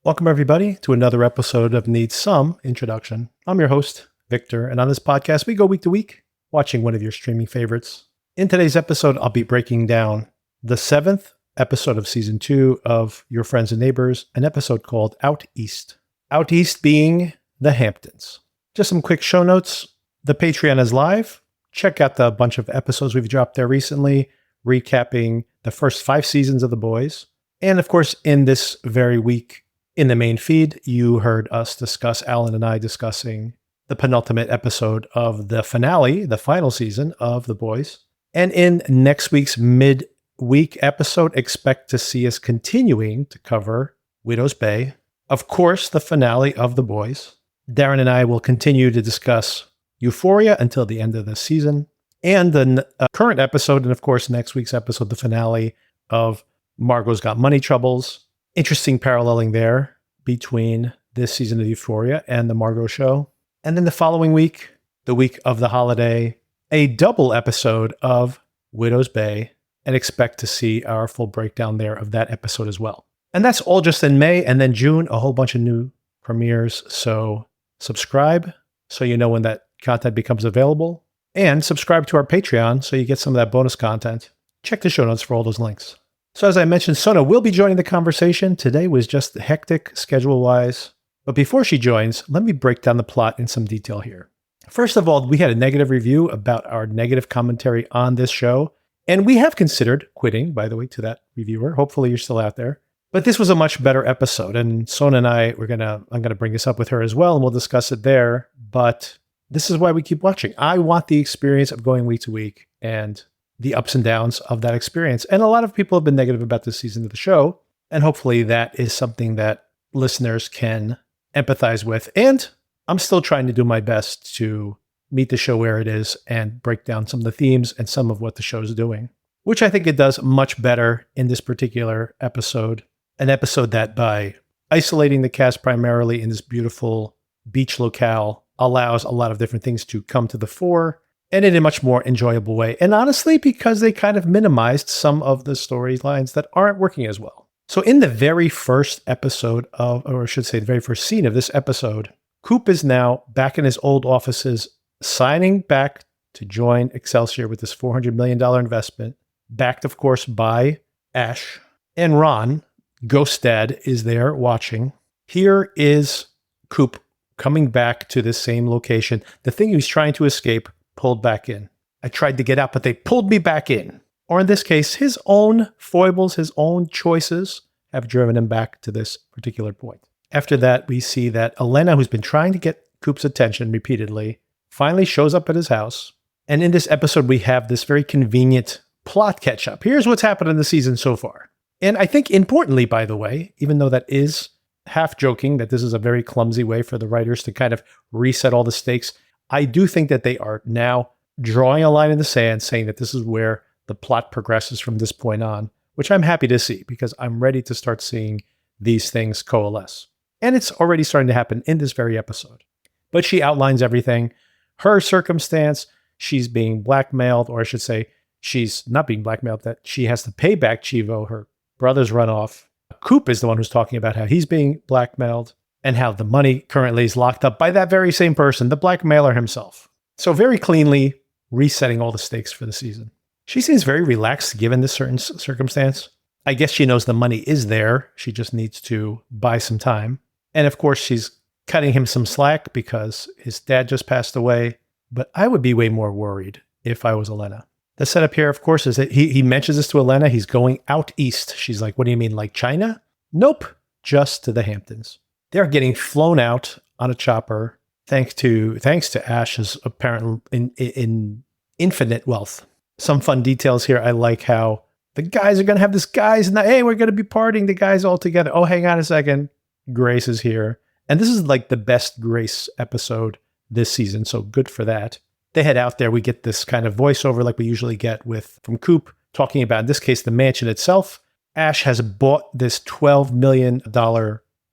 Welcome, everybody, to another episode of Needs Some Introduction. I'm your host, Victor, and on this podcast, we go week to week watching one of your streaming favorites. In today's episode, I'll be breaking down the 7th episode of Season 2 of Your Friends and Neighbors, an episode called Out East. Out East being the Hamptons. Just some quick show notes. The Patreon is live. Check out the bunch of episodes we've dropped there recently, recapping the first 5 seasons of The Boys. And of course, in this very week, in the main feed, you heard us discuss, Alan and I discussing the penultimate episode of the finale, the final season of The Boys. And in next week's mid-week episode, expect to see us continuing to cover Widow's Bay. Of course, the finale of The Boys. Darren and I will continue to discuss Euphoria until the end of the season. And the current episode, and of course, next week's episode, the finale of Margot's Got Money Troubles. Interesting paralleling there between this season of Euphoria and the Margot show. And then the following week, the week of the holiday, a double episode of Widow's Bay, and expect to see our full breakdown there of that episode as well. And that's all just in May, and then June, a whole bunch of new premieres. So subscribe so you know when that content becomes available, and subscribe to our Patreon so you get some of that bonus content. Check the show notes for all those links. So as I mentioned, Sona will be joining the conversation. Today was just hectic schedule-wise. But before she joins, let me break down the plot in some detail here. First of all, we had a negative review about our negative commentary on this show. And we have considered quitting, by the way, to that reviewer. Hopefully you're still out there. But this was a much better episode. And Sona and I'm going to bring this up with her as well, and we'll discuss it there. But this is why we keep watching. I want the experience of going week to week and the ups and downs of that experience. And a lot of people have been negative about this season of the show. And hopefully that is something that listeners can empathize with. And I'm still trying to do my best to meet the show where it is and break down some of the themes and some of what the show is doing, which I think it does much better in this particular episode. An episode that, by isolating the cast primarily in this beautiful beach locale, allows a lot of different things to come to the fore, and in a much more enjoyable way. And honestly, because they kind of minimized some of the storylines that aren't working as well. So in the very first episode of, or I should say the very first scene of this episode, Coop is now back in his old offices, signing back to join Excelsior with this $400 million investment, backed, of course, by Ash. And Ron, Ghost Dad, is there watching. Here is Coop coming back to this same location. The thing he was trying to escape pulled back in. I tried to get out, but they pulled me back in. Or in this case, his own foibles, his own choices have driven him back to this particular point. After that, we see that Elena, who's been trying to get Coop's attention repeatedly, finally shows up at his house. And in this episode, we have this very convenient plot catch-up. Here's what's happened in the season so far. And I think importantly, by the way, even though that is half joking, that this is a very clumsy way for the writers to kind of reset all the stakes, I do think that they are now drawing a line in the sand, saying that this is where the plot progresses from this point on, which I'm happy to see because I'm ready to start seeing these things coalesce. And it's already starting to happen in this very episode. But she outlines everything. Her circumstance, she's being blackmailed, or I should say, she's not being blackmailed, that she has to pay back Chivo, her brother's runoff. Coop is the one who's talking about how he's being blackmailed, and how the money currently is locked up by that very same person, the blackmailer himself. So very cleanly resetting all the stakes for the season. She seems very relaxed given this certain circumstance. I guess she knows the money is there. She just needs to buy some time. And of course, she's cutting him some slack because his dad just passed away. But I would be way more worried if I was Elena. The setup here, of course, is that he mentions this to Elena. He's going out east. She's like, what do you mean, like China? Nope, just to the Hamptons. They're getting flown out on a chopper thanks to Ash's apparent in infinite wealth. Some fun details here. I like how the guys are going to have this guys night. Hey, we're going to be partying, the guys all together. Oh, hang on a second. Grace is here. And this is like the best Grace episode this season. So good for that. They head out there. We get this kind of voiceover like we usually get from Coop talking about, in this case, the mansion itself. Ash has bought this $12 million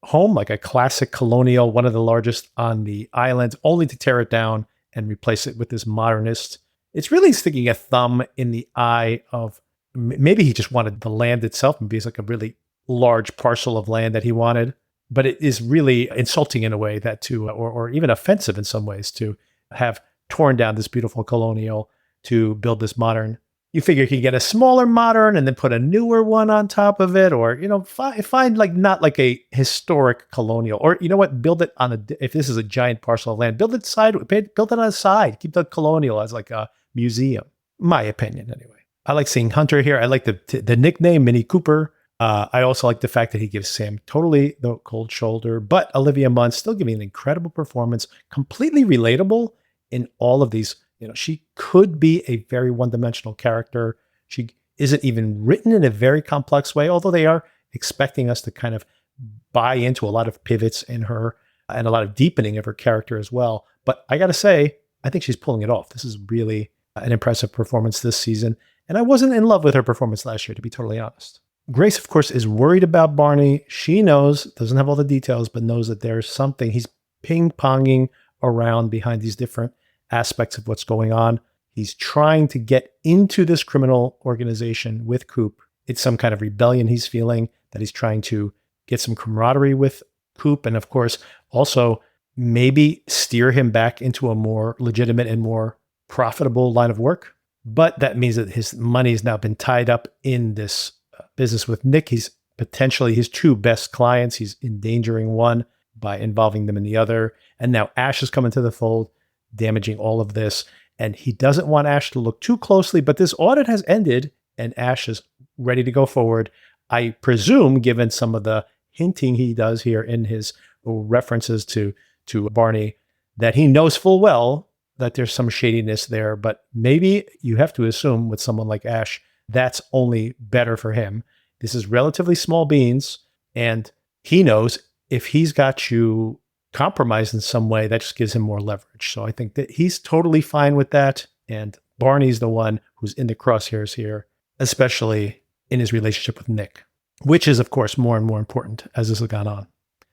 home, like a classic colonial, one of the largest on the island, only to tear it down and replace it with this modernist. It's really sticking a thumb in the eye of, maybe he just wanted the land itself. Maybe it's like a really large parcel of land that he wanted. but it is really insulting in a way that or even offensive in some ways to have torn down this beautiful colonial to build this modern. You figure you could get a smaller modern and then put a newer one on top of it, or, find like not like a historic colonial, or you know what, build it on if this is a giant parcel of land, build it build it on the side, keep the colonial as like a museum. My opinion, anyway. I like seeing Hunter here. I like the nickname Mini Cooper. I also like the fact that he gives Sam totally the cold shoulder, but Olivia Munn still giving an incredible performance, completely relatable in all of these. She could be a very one-dimensional character. She isn't even written in a very complex way, although they are expecting us to kind of buy into a lot of pivots in her and a lot of deepening of her character as well. But I got to say, I think she's pulling it off. This is really an impressive performance this season. And I wasn't in love with her performance last year, to be totally honest. Grace, of course, is worried about Barney. She knows, doesn't have all the details, but knows that there's something. He's ping-ponging around behind these different aspects of what's going on. He's trying to get into this criminal organization with Coop. It's some kind of rebellion he's feeling, that he's trying to get some camaraderie with Coop. And of course, also maybe steer him back into a more legitimate and more profitable line of work. But that means that his money has now been tied up in this business with Nick. He's potentially his two best clients. He's endangering one by involving them in the other. And now Ash is coming to the fold, damaging all of this. And he doesn't want Ash to look too closely, but this audit has ended and Ash is ready to go forward. I presume, given some of the hinting he does here in his references to Barney, that he knows full well that there's some shadiness there, but maybe you have to assume with someone like Ash, that's only better for him. This is relatively small beans, and he knows if he's got you compromised in some way, that just gives him more leverage. So I think that he's totally fine with that, and Barney's the one who's in the crosshairs here, especially in his relationship with Nick, which is, of course, more and more important as this has gone on.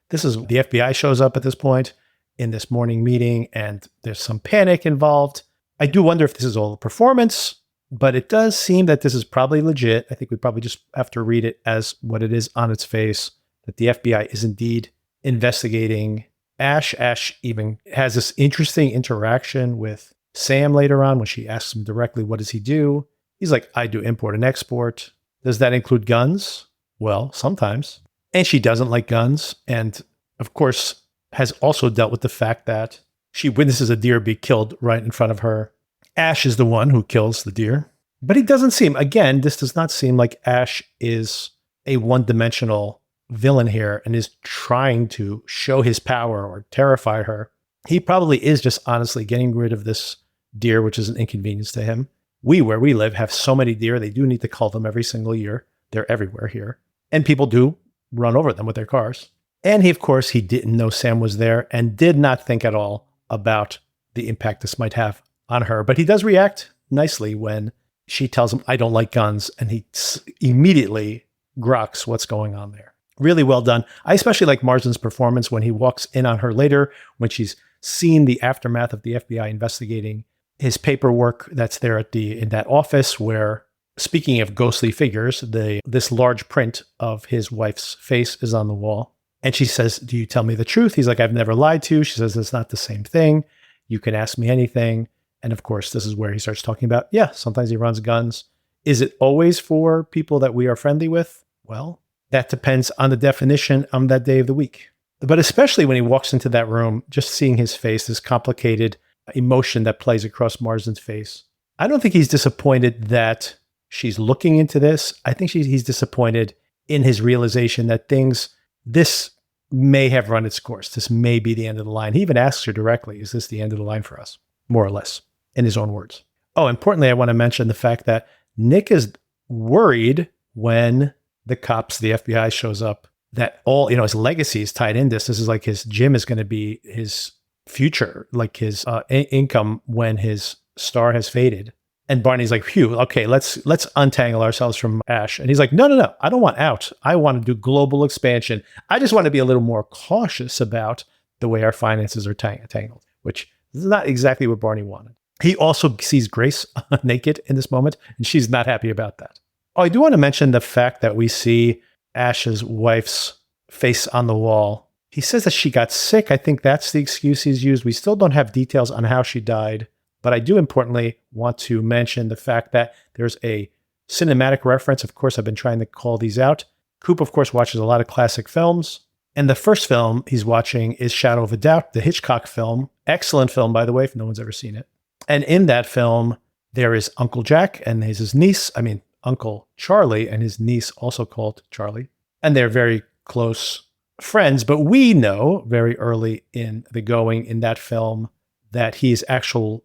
The FBI shows up at this point in this morning meeting, and there's some panic involved. I do wonder if this is all a performance, but it does seem that this is probably legit. I think we probably just have to read it as what it is on its face, that the FBI is indeed investigating Ash. Ash even has this interesting interaction with Sam later on when she asks him directly, what does he do? He's like, I do import and export. Does that include guns? Well, sometimes. And she doesn't like guns. And of course, has also dealt with the fact that she witnesses a deer be killed right in front of her. Ash is the one who kills the deer. But he doesn't seem, again, this does not seem like Ash is a one-dimensional villain here and is trying to show his power or terrify her. He probably is just honestly getting rid of this deer, which is an inconvenience to him. Where we live, have so many deer. They do need to cull them every single year. They're everywhere here. And people do run over them with their cars. And he, of course, he didn't know Sam was there and did not think at all about the impact this might have on her. But he does react nicely when she tells him, I don't like guns. And he immediately groks what's going on there. Really well done. I especially like Marsden's performance when he walks in on her later, when she's seen the aftermath of the FBI investigating his paperwork that's there in that office where, speaking of ghostly figures, this large print of his wife's face is on the wall. And she says, do you tell me the truth? He's like, I've never lied to you. She says, it's not the same thing. You can ask me anything. And of course, this is where he starts talking about, yeah, sometimes he runs guns. Is it always for people that we are friendly with? Well, that depends on the definition on that day of the week. But especially when he walks into that room, just seeing his face, this complicated emotion that plays across Marsden's face. I don't think he's disappointed that she's looking into this. I think he's disappointed in his realization that this may have run its course. This may be the end of the line. He even asks her directly, is this the end of the line for us? More or less, in his own words. Oh, importantly, I want to mention the fact that Nick is worried when the FBI shows up, that all, his legacy is tied in this. This is like his gym is going to be his future, like his income when his star has faded. And Barney's like, phew, okay, let's untangle ourselves from Ash. And he's like, no, I don't want out. I want to do global expansion. I just want to be a little more cautious about the way our finances are tangled, which is not exactly what Barney wanted. He also sees Grace naked in this moment, and she's not happy about that. Oh, I do want to mention the fact that we see Ash's wife's face on the wall. He says that she got sick. I think that's the excuse he's used. We still don't have details on how she died, but I do importantly want to mention the fact that there's a cinematic reference. Of course, I've been trying to call these out. Coop, of course, watches a lot of classic films. And the first film he's watching is Shadow of a Doubt, the Hitchcock film. Excellent film, by the way, if no one's ever seen it. And in that film, there is Uncle Jack and his niece, Uncle Charlie and his niece, also called Charlie. And they're very close friends. But we know very early in the going in that film that he's actually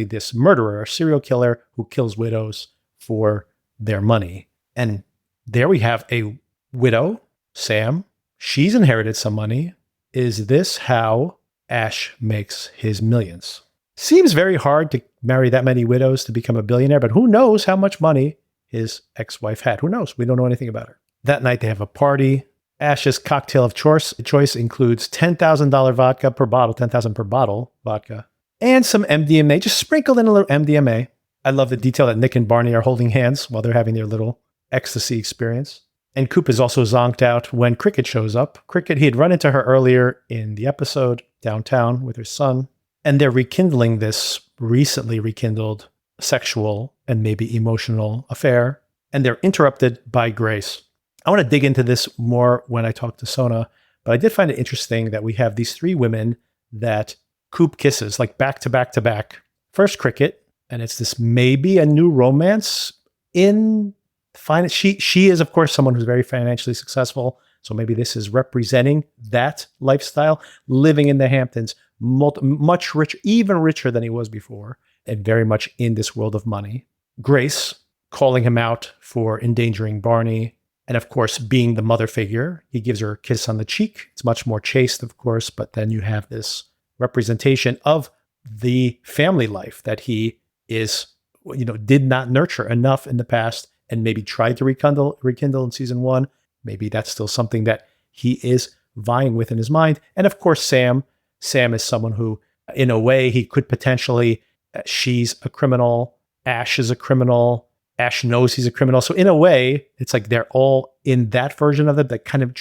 this murderer, a serial killer who kills widows for their money. And there we have a widow, Sam. She's inherited some money. Is this how Ash makes his millions? Seems very hard to marry that many widows to become a billionaire, but who knows how much money his ex-wife had? Who knows? We don't know anything about her. That night they have a party. Ash's cocktail of choice includes $10,000 vodka per bottle, 10,000 per bottle vodka, and some MDMA, just sprinkled in a little MDMA. I love the detail that Nick and Barney are holding hands while they're having their little ecstasy experience. And Coop is also zonked out when Cricket shows up. Cricket, he had run into her earlier in the episode downtown with her son, and they're rekindling this recently rekindled sexual and maybe emotional affair, and they're interrupted by Grace. I want to dig into this more when I talk to Sona, but I did find it interesting that we have these three women that Coop kisses, like back to back to back. First Cricket, and it's this maybe a new romance in finance. She is, of course, someone who's very financially successful, so maybe this is representing that lifestyle, living in the Hamptons, much richer, even richer than he was before, and very much in this world of money. Grace calling him out for endangering Barney, and of course, being the mother figure. He gives her a kiss on the cheek. It's much more chaste, of course, but then you have this representation of the family life that he did not nurture enough in the past and maybe tried to rekindle in season 1. Maybe that's still something that he is vying with in his mind. And of course, Sam is someone who, in a way, he could potentially, she's a criminal, Ash is a criminal, Ash knows he's a criminal. So in a way, it's like they're all in that version of it, that kind of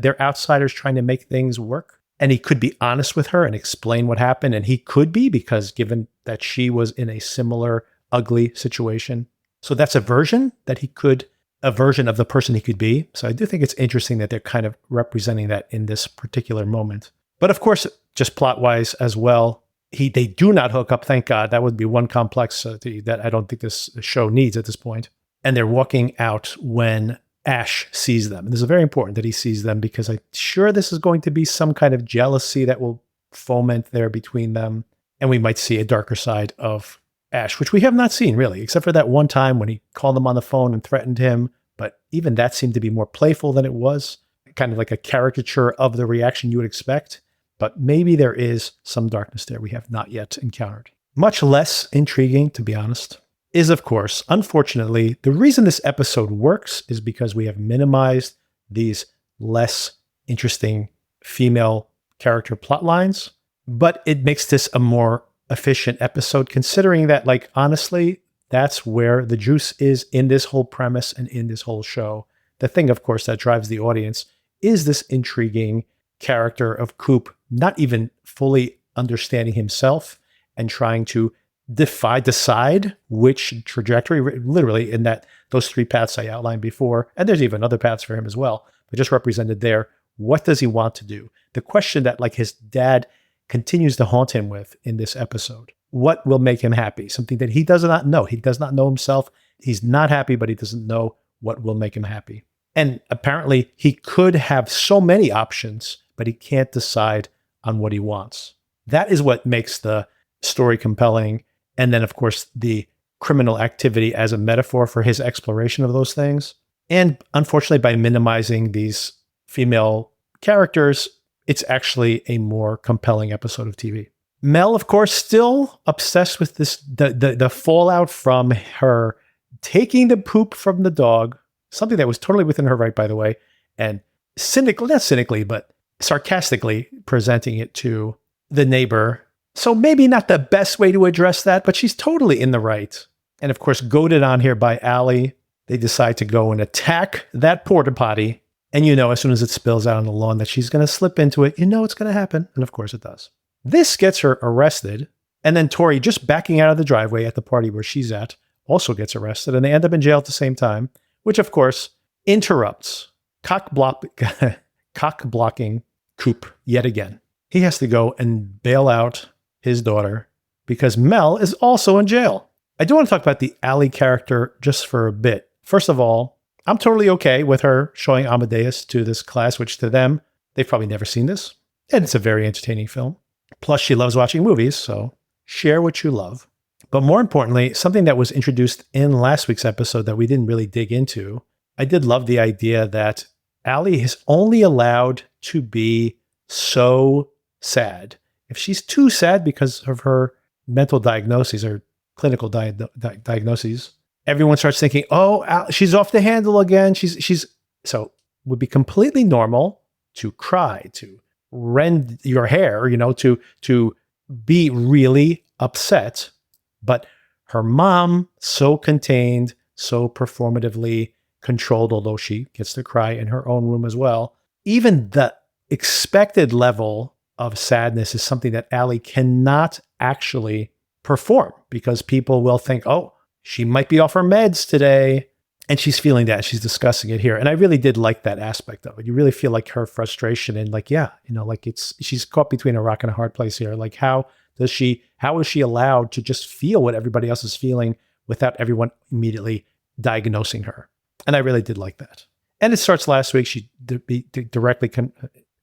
they're outsiders trying to make things work. And he could be honest with her and explain what happened. And he could be, because given that she was in a similar ugly situation. So that's a version of the person he could be. So I do think it's interesting that they're kind of representing that in this particular moment. But of course, just plot-wise as well, they do not hook up, thank God. That would be one complexity that I don't think this show needs at this point. And they're walking out when Ash sees them. And this is very important that he sees them, because I'm sure this is going to be some kind of jealousy that will foment there between them. And we might see a darker side of Ash, which we have not seen really, except for that one time when he called him on the phone and threatened him. But even that seemed to be more playful than it was, kind of like a caricature of the reaction you would expect. But maybe there is some darkness there we have not yet encountered. Much less intriguing, to be honest, is, of course, unfortunately, the reason this episode works is because we have minimized these less interesting female character plot lines. But it makes this a more efficient episode, considering that, like, honestly, that's where the juice is in this whole premise and in this whole show. The thing, of course, that drives the audience is this intriguing character of Coop, not even fully understanding himself and trying to decide which trajectory, literally in those three paths I outlined before. And there's even other paths for him as well, but just represented there. What does he want to do? The question that, like, his dad continues to haunt him with in this episode. What will make him happy? Something that he does not know. He does not know himself. He's not happy, but he doesn't know what will make him happy. And apparently he could have so many options, but he can't decide on what he wants. That is what makes the story compelling. And then, of course, the criminal activity as a metaphor for his exploration of those things. And unfortunately, by minimizing these female characters, it's actually a more compelling episode of TV. Mel, of course, still obsessed with this, the fallout from her taking the poop from the dog, something that was totally within her right, by the way, and not cynically, but sarcastically presenting it to the neighbor. So maybe not the best way to address that, but she's totally in the right. And of course, goaded on here by Allie, they decide to go and attack that porta potty. And as soon as it spills out on the lawn that she's going to slip into it, it's going to happen. And of course it does. This gets her arrested. And then Tori, just backing out of the driveway at the party where she's at, also gets arrested. And they end up in jail at the same time, which of course interrupts cock blocking Coop yet again. He has to go and bail out his daughter because Mel is also in jail. I do want to talk about the Allie character just for a bit. First of all, I'm totally okay with her showing Amadeus to this class, which to them, they've probably never seen this. And it's a very entertaining film. Plus, she loves watching movies, so share what you love. But more importantly, something that was introduced in last week's episode that we didn't really dig into, I did love the idea that Allie is only allowed to be so sad. If she's too sad because of her mental diagnoses or clinical diagnoses, everyone starts thinking, oh, she's off the handle again. So it would be completely normal to cry, to rend your hair, to be really upset. But her mom, so contained, so performatively controlled, although she gets to cry in her own room as well. Even the expected level of sadness is something that Allie cannot actually perform because people will think, oh, she might be off her meds today. And she's feeling that. She's discussing it here. And I really did like that aspect of it. You really feel like her frustration and she's caught between a rock and a hard place here. Like, how is she allowed to just feel what everybody else is feeling without everyone immediately diagnosing her? And I really did like that. And it starts last week. She directly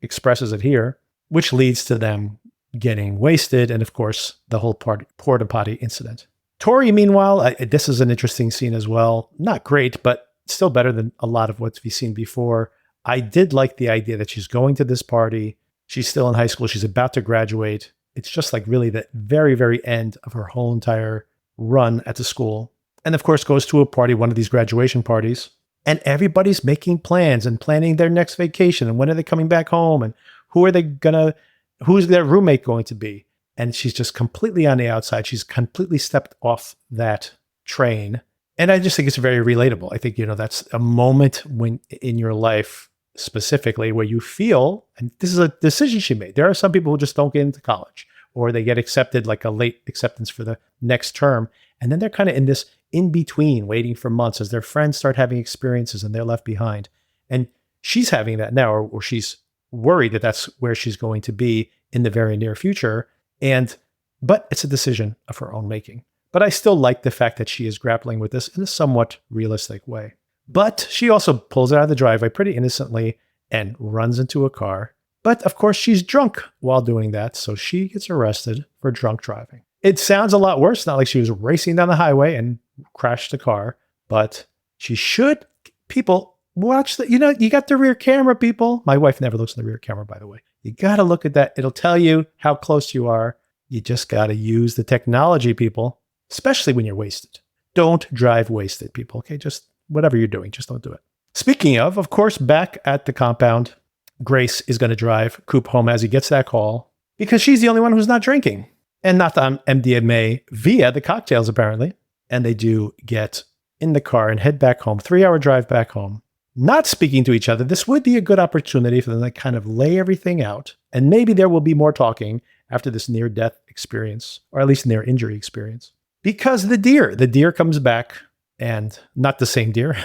expresses it here, which leads to them getting wasted. And of course, the whole Porta Potty incident. Tori, meanwhile, this is an interesting scene as well. Not great, but still better than a lot of what we've seen before. I did like the idea that she's going to this party. She's still in high school. She's about to graduate. It's just like really the very, very end of her whole entire run at the school. And of course, goes to a party, one of these graduation parties. And everybody's making plans and planning their next vacation. And when are they coming back home? And who's their roommate going to be? And she's just completely on the outside. She's completely stepped off that train. And I just think it's very relatable. I think, that's a moment when in your life specifically where you feel, and this is a decision she made. There are some people who just don't get into college or they get accepted like a late acceptance for the next term. And then they're kind of in this in between waiting for months as their friends start having experiences and they're left behind. And she's having that now, or she's worried that that's where she's going to be in the very near future. But it's a decision of her own making. But I still like the fact that she is grappling with this in a somewhat realistic way. But she also pulls out of the driveway pretty innocently and runs into a car. But of course, she's drunk while doing that. So she gets arrested for drunk driving. It sounds a lot worse. Not like she was racing down the highway and crashed the car. But she should. People, watch that. You got the rear camera, people. My wife never looks in the rear camera, by the way. You got to look at that. It'll tell you how close you are. You just got to use the technology, people, especially when you're wasted. Don't drive wasted, people. Okay, just whatever you're doing, just don't do it. Speaking of course, back at the compound, Grace is going to drive Coop home as he gets that call because she's the only one who's not drinking and not on MDMA via the cocktails, apparently. And they do get in the car and head back home, 3-hour drive back home. Not speaking to each other. This would be a good opportunity for them to kind of lay everything out. And maybe there will be more talking after this near-death experience, or at least near-injury experience. Because the deer comes back, and not the same deer,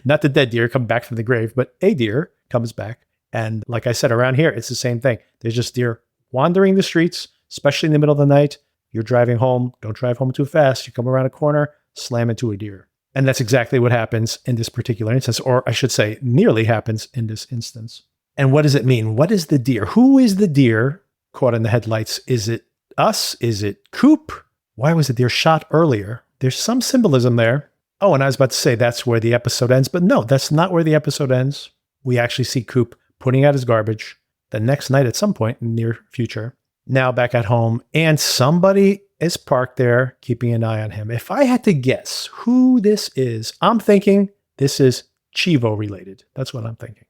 not the dead deer come back from the grave, but a deer comes back. And like I said, around here, it's the same thing. There's just deer wandering the streets, especially in the middle of the night. You're driving home. Don't drive home too fast. You come around a corner, slam into a deer. And that's exactly what happens in this particular instance, or I should say nearly happens in this instance. And what does it mean? What is the deer? Who is the deer caught in the headlights? Is it us? Is it Coop? Why was the deer shot earlier? There's some symbolism there. Oh, and I was about to say that's where the episode ends, but no, that's not where the episode ends. We actually see Coop putting out his garbage the next night at some point in the near future. Now back at home, and somebody is parked there keeping an eye on him. If I had to guess who this is, I'm thinking this is Chivo related. That's what I'm thinking.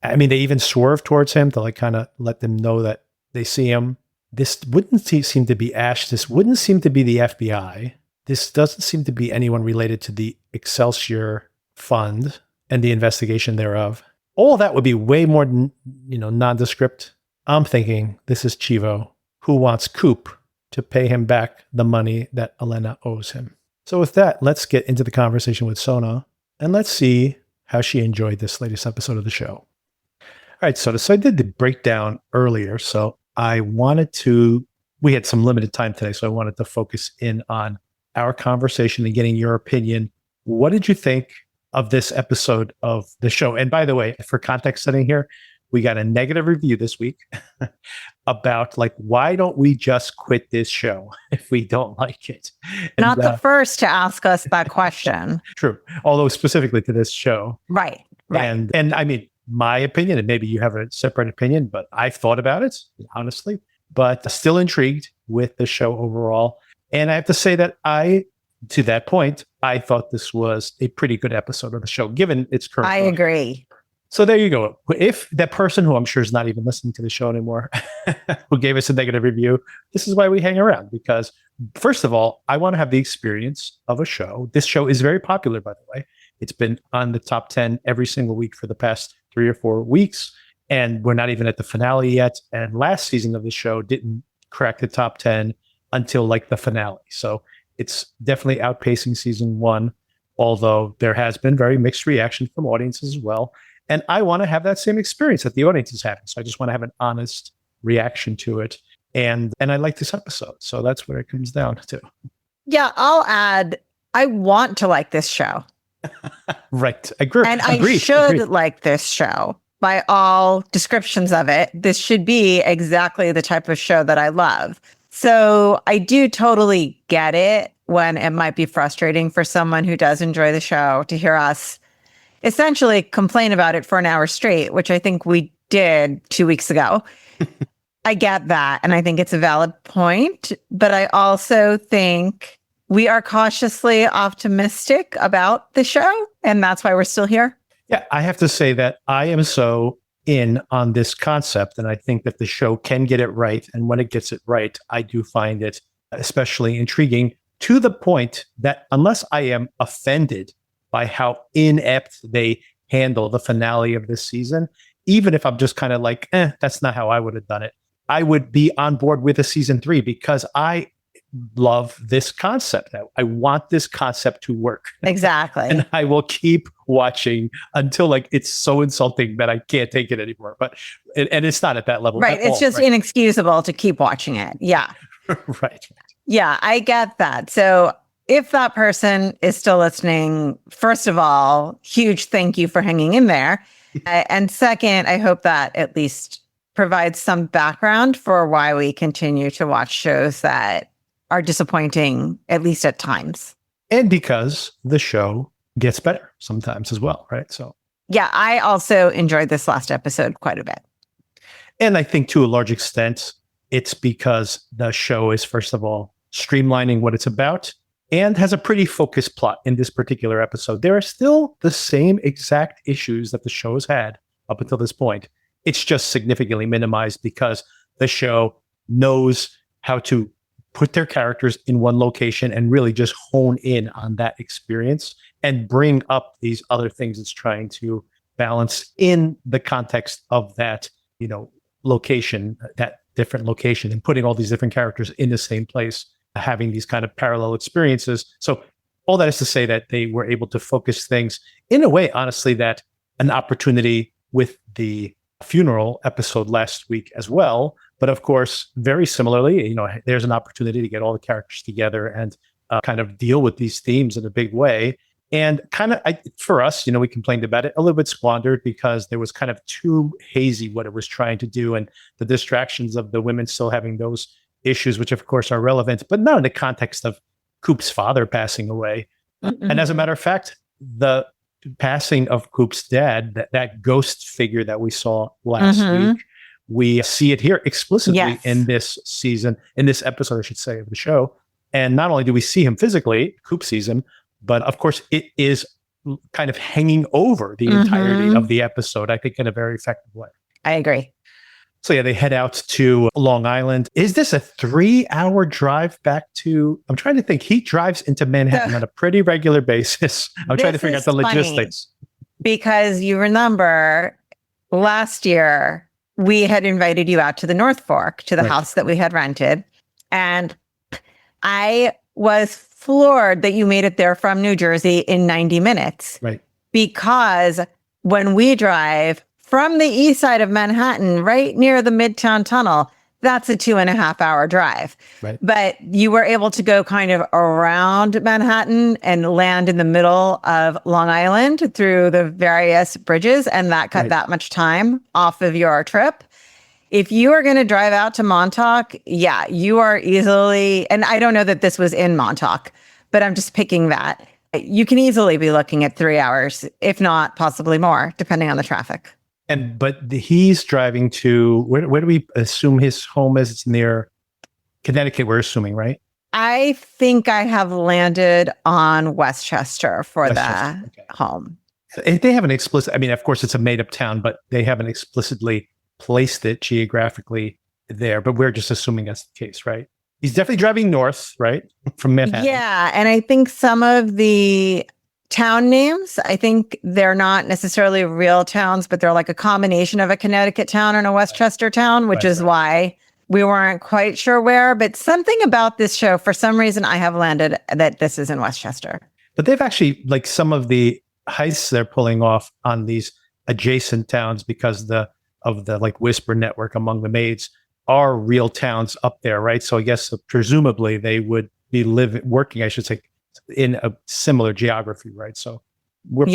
They even swerve towards him to like kind of let them know that they see him. This wouldn't seem to be Ash. This wouldn't seem to be the FBI. This doesn't seem to be anyone related to the Excelsior fund. and the investigation thereof. All that would be way more, nondescript. I'm thinking this is Chivo who wants Coop to pay him back the money that Elena owes him. So with that, let's get into the conversation with Sona, and let's see how she enjoyed this latest episode of the show. All right, Sona, so I did the breakdown earlier, so we had some limited time today, so I wanted to focus in on our conversation and getting your opinion. What did you think of this episode of the show? And by the way, for context setting here, we got a negative review this week about why don't we just quit this show if we don't like it? And, not the first to ask us that question. True. Although specifically to this show. Right. And I mean, my opinion, and maybe you have a separate opinion, but I've thought about it, honestly, but still intrigued with the show overall. And I have to say that to that point, I thought this was a pretty good episode of the show, given its current. I agree. So there you go. If that person who I'm sure is not even listening to the show anymore, who gave us a negative review, this is why we hang around. Because first of all, I want to have the experience of a show. This show is very popular, by the way. It's been on the top 10 every single week for the past 3 or 4 weeks. And we're not even at the finale yet. And last season of the show didn't crack the top 10 until the finale. So it's definitely outpacing season 1, although there has been very mixed reaction from audiences as well. And I want to have that same experience that the audience is having. So I just want to have an honest reaction to it. And I like this episode. So that's what it comes down to. Yeah, I'll add, I want to like this show. Right. Agree. And I should like this show. By all descriptions of it, this should be exactly the type of show that I love. So I do totally get it when it might be frustrating for someone who does enjoy the show to hear us essentially complain about it for an hour straight, which I think we did 2 weeks ago. I get that. And I think it's a valid point. But I also think we are cautiously optimistic about the show. And that's why we're still here. Yeah, I have to say that I am so in on this concept. And I think that the show can get it right. And when it gets it right, I do find it especially intriguing, to the point that unless I am offended by how inept they handle the finale of this season, even if I'm just kind of that's not how I would have done it, I would be on board with a season 3 because I love this concept. I want this concept to work. Exactly. And I will keep watching until it's so insulting that I can't take it anymore. But and it's not at that level. Right. It's just inexcusable to keep watching it. Yeah. Right. Yeah, I get that. So if that person is still listening, first of all, huge thank you for hanging in there. And second, I hope that at least provides some background for why we continue to watch shows that are disappointing, at least at times. And because the show gets better sometimes as well, right? So yeah, I also enjoyed this last episode quite a bit. And I think to a large extent, it's because the show is, first of all, streamlining what it's about and has a pretty focused plot in this particular episode. There are still the same exact issues that the show has had up until this point. It's just significantly minimized because the show knows how to put their characters in one location and really just hone in on that experience and bring up these other things it's trying to balance in the context of that, location, that different location, and putting all these different characters in the same place, having these kind of parallel experiences. So all that is to say that they were able to focus things in a way, honestly, that an opportunity with the funeral episode last week as well. But of course, very similarly, there's an opportunity to get all the characters together and kind of deal with these themes in a big way. And kind of, for us, we complained about it, a little bit squandered because there was kind of too hazy what it was trying to do, and the distractions of the women still having those issues, which of course are relevant, but not in the context of Coop's father passing away. Mm-hmm. And as a matter of fact, the passing of Coop's dad, that ghost figure that we saw last week, we see it here explicitly in this season, in this episode, I should say, of the show. And not only do we see him physically, Coop sees him, but of course it is kind of hanging over the entirety of the episode, I think in a very effective way. I agree. So yeah, they head out to Long Island. Is this a 3-hour drive back to, I'm trying to think, he drives into Manhattan on a pretty regular basis. I'm trying to figure out the logistics. because you remember last year we had invited you out to the North Fork, to the house that we had rented. And I was floored that you made it there from New Jersey in 90 minutes. Right. Because when we drive from the east side of Manhattan, right near the Midtown Tunnel, that's a 2.5 hour drive. Right. But you were able to go kind of around Manhattan and land in the middle of Long Island through the various bridges. And that cut that much time off of your trip. If you are going to drive out to Montauk, yeah, you are easily, and I don't know that this was in Montauk, but I'm just picking that. You can easily be looking at 3 hours, if not possibly more, depending on the traffic. But he's driving to, where do we assume his home is? It's near Connecticut, we're assuming, right? I think I have landed on Westchester for the home. They haven't explicit, I mean, of course, it's a made up town, but they haven't explicitly placed it geographically there, but we're just assuming that's the case, right? He's definitely driving north, right? From Manhattan. Yeah. And I think some of the town names, I think they're not necessarily real towns, but they're like a combination of a Connecticut town and a Westchester town, which is why we weren't quite sure where. But something about this show, for some reason, I have landed that this is in Westchester. But they've actually, like some of the heists they're pulling off on these adjacent towns because of the like whisper network among the maids are real towns up there, right? So I guess presumably they would be working, I should say, in a similar geography, right? So we're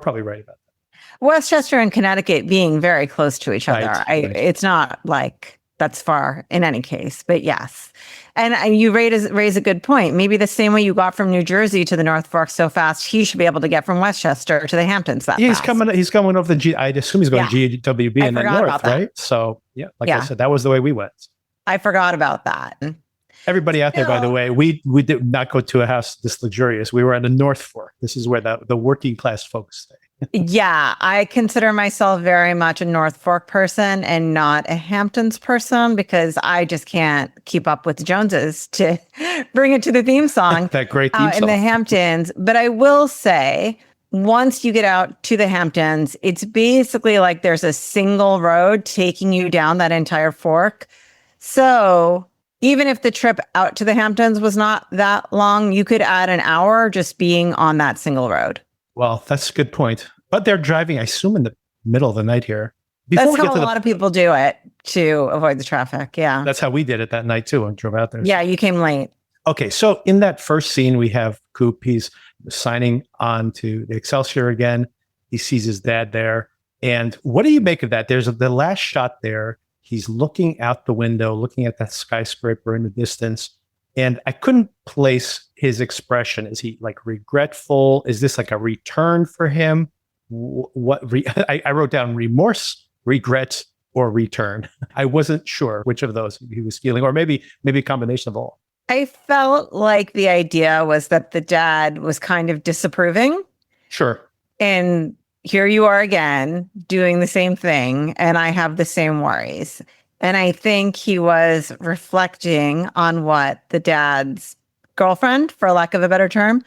probably right about that. Westchester and Connecticut being very close to each other. It's not like that's far in any case, but yes. And you raise a good point. Maybe the same way you got from New Jersey to the North Fork so fast, he should be able to get from Westchester to the Hamptons that fast. He's coming over I'd assume he's going to GWB and then north, right? So I said, that was the way we went. I forgot about that. Everybody out there, by the way, we did not go to a house this luxurious. We were at the North Fork. This is where the working class folks stay. Yeah, I consider myself very much a North Fork person and not a Hamptons person because I just can't keep up with the Joneses to bring it to the theme song. That great theme song. In the Hamptons. But I will say, once you get out to the Hamptons, it's basically like there's a single road taking you down that entire fork. So even if the trip out to the Hamptons was not that long, you could add an hour just being on that single road. Well, that's a good point. But they're driving, I assume, in the middle of the night here. That's how a lot of people do it to avoid the traffic. Yeah. That's how we did it that night, too, and drove out there. Yeah, you came late. Okay, so in that first scene, we have Coop. He's signing on to the Excelsior again. He sees his dad there. And what do you make of that? There's the last shot there. He's looking out the window, looking at that skyscraper in the distance. And I couldn't place his expression. Is he like regretful? Is this like a return for him? I wrote down remorse, regret, or return. I wasn't sure which of those he was feeling, or maybe a combination of all. I felt like the idea was that the dad was kind of disapproving. Sure. And here you are again doing the same thing, and I have the same worries. And I think he was reflecting on what the dad's girlfriend, for lack of a better term,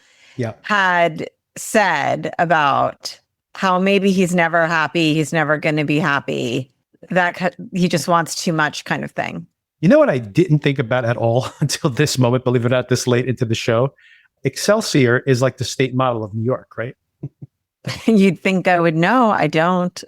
had said about how maybe he's never happy, he's never going to be happy, that he just wants too much kind of thing. You know what I didn't think about at all until this moment, believe it or not, this late into the show? Excelsior is like the state model of New York, right? You'd think I would know. I don't.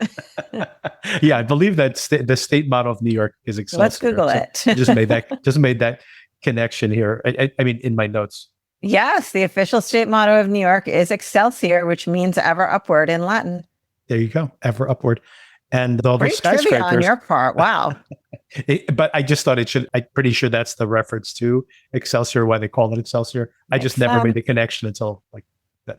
Yeah, I believe that the state model of New York is Excelsior. Let's Google it. just made that connection here. I mean, in my notes. Yes, the official state motto of New York is Excelsior, which means ever upward in Latin. There you go, ever upward. And all those skyscrapers. On your part, wow. But I just thought it should. I'm pretty sure that's the reference to Excelsior, why they call it Excelsior. I just never made the connection until like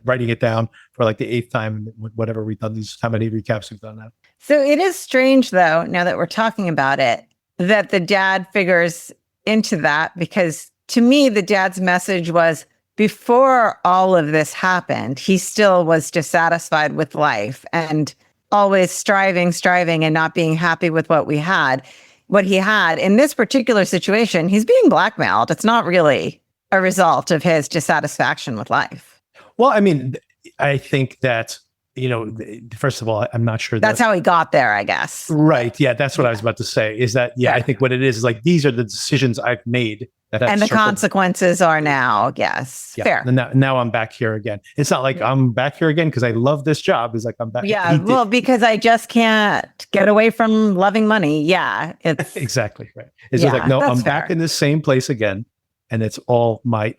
writing it down for like the 8th time, whatever we've done these, how many recaps we've done now. So it is strange, though, now that we're talking about it, that the dad figures into that, because to me, the dad's message was before all of this happened, he still was dissatisfied with life and always striving and not being happy with what he had. In this particular situation, he's being blackmailed. It's not really a result of his dissatisfaction with life. Well, I mean, I think that first of all, I'm not sure That's how he got there, I guess. Right. Yeah, that's what I was about to say. Is that I think what it is like these are the decisions I've made that have and the consequences are now, yes, fair. And now I'm back here again. It's not like I'm back here again because I love this job. It's like I'm back. Yeah, well, because I just can't get away from loving money. Yeah, it's exactly right. It's just like no, I'm back in the same place again, and it's all my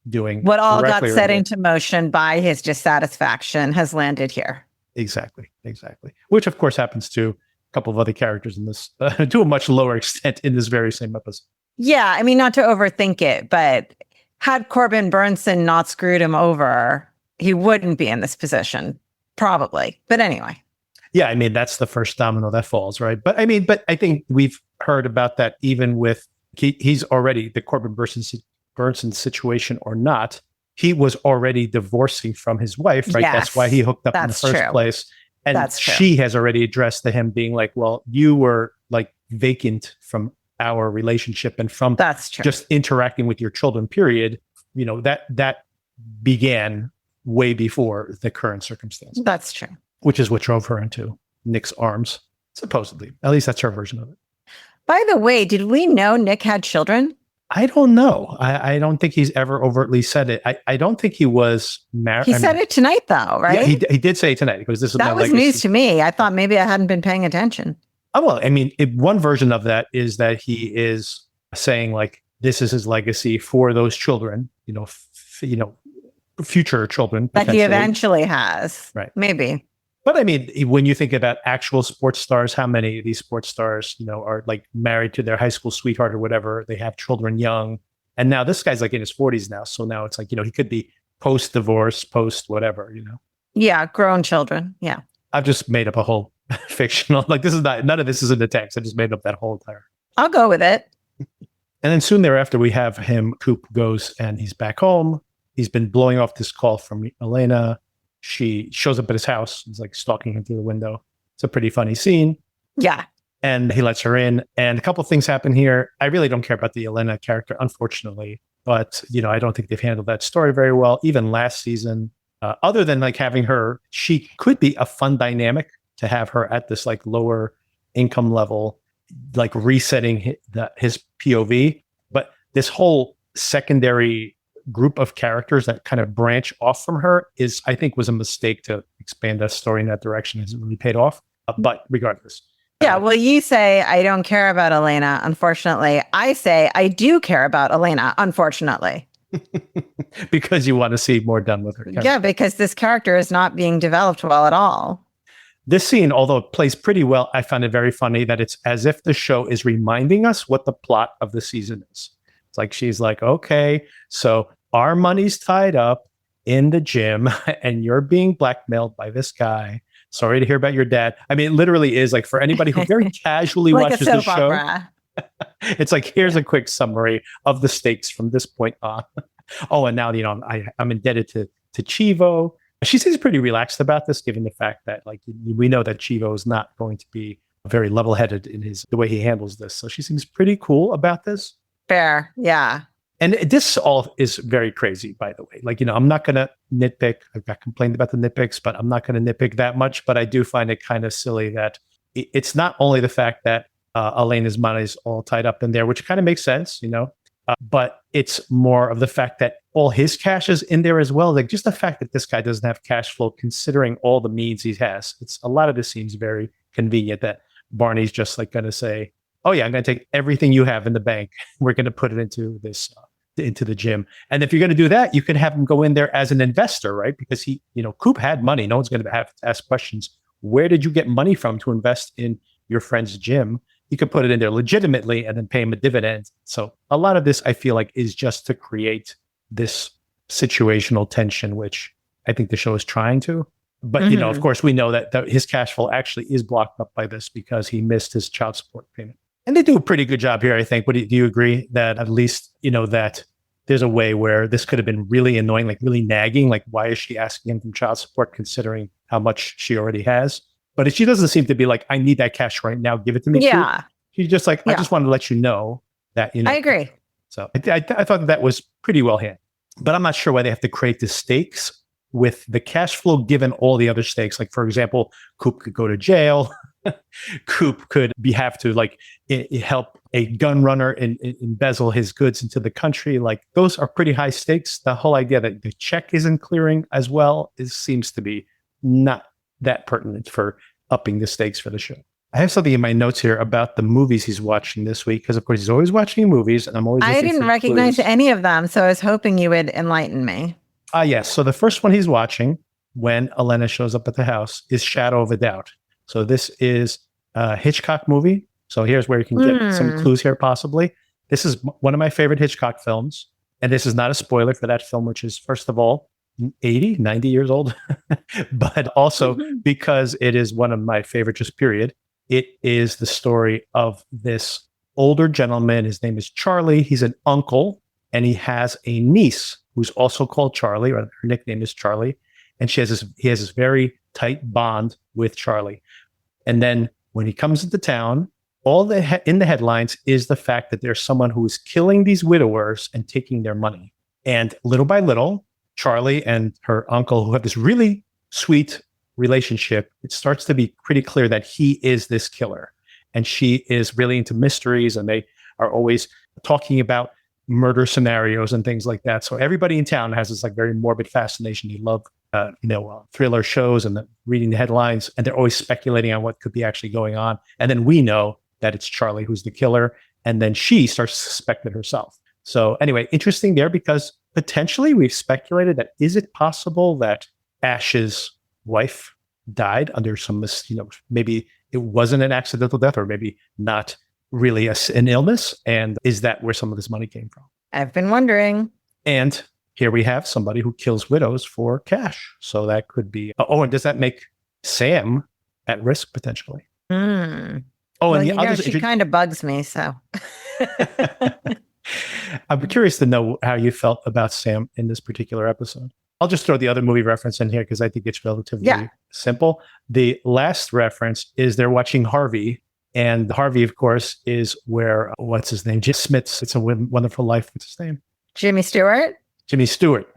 doing. What all got set into motion by his dissatisfaction has landed here. Exactly. Which of course happens to a couple of other characters in this, to a much lower extent in this very same episode. Yeah, I mean, not to overthink it, but had Corbin Burnson not screwed him over, he wouldn't be in this position, probably. But anyway. Yeah, I mean, that's the first domino that falls, right? But I think we've heard about that even with, he's already, the Corbin Burnson situation or not, he was already divorcing from his wife, right? Yes, that's why he hooked up in the first place. And she has already addressed to him being like, well, you were like vacant from our relationship and from just interacting with your children, period. That began way before the current circumstance. That's true. Which is what drove her into Nick's arms, supposedly. At least that's her version of it. By the way, did we know Nick had children? I don't know. I don't think he's ever overtly said it. I don't think he was married. He said it tonight, though, right? Yeah, he did say it tonight because this is that was news to me. I thought maybe I hadn't been paying attention. Oh, well, I mean, one version of that is that he is saying like this is his legacy for those children, future children that he eventually has, right? Maybe. But I mean, when you think about actual sports stars, how many of these sports stars, are like married to their high school sweetheart or whatever? They have children young, and now this guy's like in his 40s now. So now it's like he could be post divorce, post whatever, Yeah, grown children. Yeah, I've just made up a whole fictional, like this is none of this is in the text. I just made up that whole entire. I'll go with it. And then soon thereafter, we have him. Coop goes and he's back home. He's been blowing off this call from Elena. She shows up at his house. He's like stalking him through the window. It's a pretty funny scene. Yeah. And he lets her in. And a couple of things happen here. I really don't care about the Elena character, unfortunately. But, I don't think they've handled that story very well. Even last season, other than like having her, she could be a fun dynamic to have her at this like lower income level, like resetting his POV. But this whole secondary group of characters that kind of branch off from her I think was a mistake to expand that story in that direction. It hasn't really paid off. But regardless. Yeah, well, you say I don't care about Elena, unfortunately. I say I do care about Elena, unfortunately. Because you want to see more done with her character. Yeah, because this character is not being developed well at all. This scene, although it plays pretty well, I found it very funny that it's as if the show is reminding us what the plot of the season is. It's like she's like, okay, so our money's tied up in the gym and you're being blackmailed by this guy. Sorry to hear about your dad. I mean, it literally is like for anybody who very casually like watches the show. It's like, here's a quick summary of the stakes from this point on. Oh, and now, I'm indebted to Chivo. She seems pretty relaxed about this, given the fact that like we know that Chivo is not going to be very level-headed in the way he handles this. So she seems pretty cool about this. Fair. Yeah. And this all is very crazy, by the way. Like, I'm not going to nitpick. I've got complained about the nitpicks, but I'm not going to nitpick that much. But I do find it kind of silly that it's not only the fact that Elena's money is all tied up in there, which kind of makes sense, but it's more of the fact that all his cash is in there as well. Like just the fact that this guy doesn't have cash flow, considering all the means he has. A lot of this seems very convenient that Barney's just like going to say, oh yeah, I'm going to take everything you have in the bank. We're going to put it into this, into the gym. And if you're going to do that, you can have him go in there as an investor, right? Because he, Coop had money. No one's going to have to ask questions. Where did you get money from to invest in your friend's gym? You could put it in there legitimately and then pay him a dividend. So a lot of this, I feel like, is just to create this situational tension, which I think the show is trying to. But, of course, we know that his cash flow actually is blocked up by this because he missed his child support payment. And they do a pretty good job here, I think. But do you agree that at least, that there's a way where this could have been really annoying, like really nagging? Like, why is she asking him for child support considering how much she already has? But she doesn't seem to be like, I need that cash right now. Give it to me. Yeah. Too. She's just like, I just wanted to let you know that, I agree. So I thought that was pretty well handled. But I'm not sure why they have to create the stakes with the cash flow given all the other stakes. Like, for example, Coop could go to jail. Coop could have to like help a gun runner and embezzle his goods into the country. Like, those are pretty high stakes. The whole idea that the check isn't clearing as well seems to be not that pertinent for upping the stakes for the show. I have something in my notes here about the movies he's watching this week, because of course he's always watching movies, and I'm always. I didn't recognize clues. any of them, so I was hoping you would enlighten me. Yes. So the first one he's watching when Elena shows up at the house is Shadow of a Doubt. So this is a Hitchcock movie. So here's where you can get some clues here, possibly. This is one of my favorite Hitchcock films. And this is not a spoiler for that film, which is, first of all, 80, 90 years old, but also because it is one of my favorite, just period. It is the story of this older gentleman. His name is Charlie. He's an uncle, and he has a niece who's also called Charlie, or her nickname is Charlie. And he has this very tight bond with Charlie. And then when he comes into town, all in the headlines is the fact that there's someone who is killing these widowers and taking their money. And little by little, Charlie and her uncle, who have this really sweet relationship, it starts to be pretty clear that he is this killer. And she is really into mysteries, and they are always talking about murder scenarios and things like that. So everybody in town has this like very morbid fascination. They love thriller shows and reading the headlines, and they're always speculating on what could be actually going on. And then we know that it's Charlie who's the killer, and then she starts to suspect it herself. So anyway, interesting there, because potentially we've speculated that is it possible that Ash's wife died under some, maybe it wasn't an accidental death, or maybe not really an illness, and is that where some of this money came from? I've been wondering. And here we have somebody who kills widows for cash. So that could be, and does that make Sam at risk potentially? Oh, and she kind of bugs me, so. I'm curious to know how you felt about Sam in this particular episode. I'll just throw the other movie reference in here because I think it's relatively simple. The last reference is they're watching Harvey. And Harvey, of course, is where, what's his name? Jim Smith's It's a Wonderful Life. What's his name? Jimmy Stewart. Jimmy Stewart.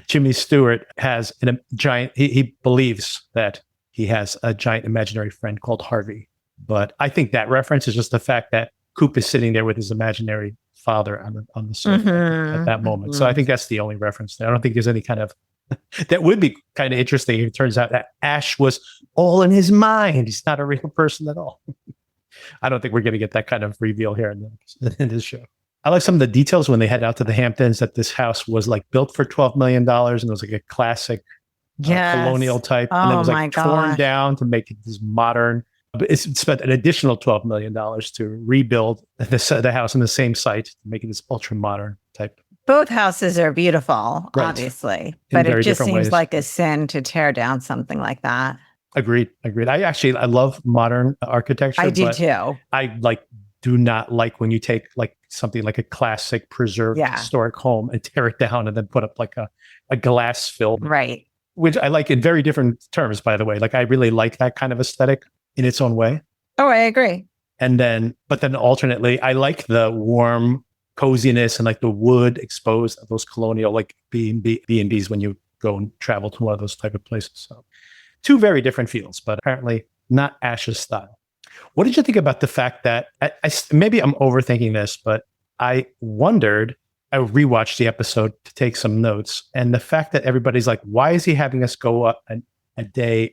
Jimmy Stewart has a giant, he believes that he has a giant imaginary friend called Harvey. But I think that reference is just the fact that Coop is sitting there with his imaginary father on the sofa at that moment. So I think that's the only reference there. I don't think there's any kind of, that would be kind of interesting if it turns out that Ash was all in his mind. He's not a real person at all. I don't think we're going to get that kind of reveal here in this show. I like some of the details when they head out to the Hamptons, that this house was like built for $12 million, and it was like a classic colonial type. And it was like torn down to make it this modern. But it's spent an additional $12 million to rebuild the house in the same site to make it this ultra modern type. Both houses are beautiful, obviously, but it just seems like a sin to tear down something like that. Agreed. I love modern architecture. I do too. I do not like when you take like something like a classic preserved historic home and tear it down and then put up like a glass film. Right. Which I like in very different terms, by the way. Like, I really like that kind of aesthetic in its own way. Oh, I agree. But then alternately, I like the warm coziness and like the wood exposed of those colonial like B&Bs when you go and travel to one of those type of places. So two very different feels, but apparently not Ash's style. What did you think about the fact that maybe I'm overthinking this, but I rewatched the episode to take some notes, and the fact that everybody's like, why is he having us go up an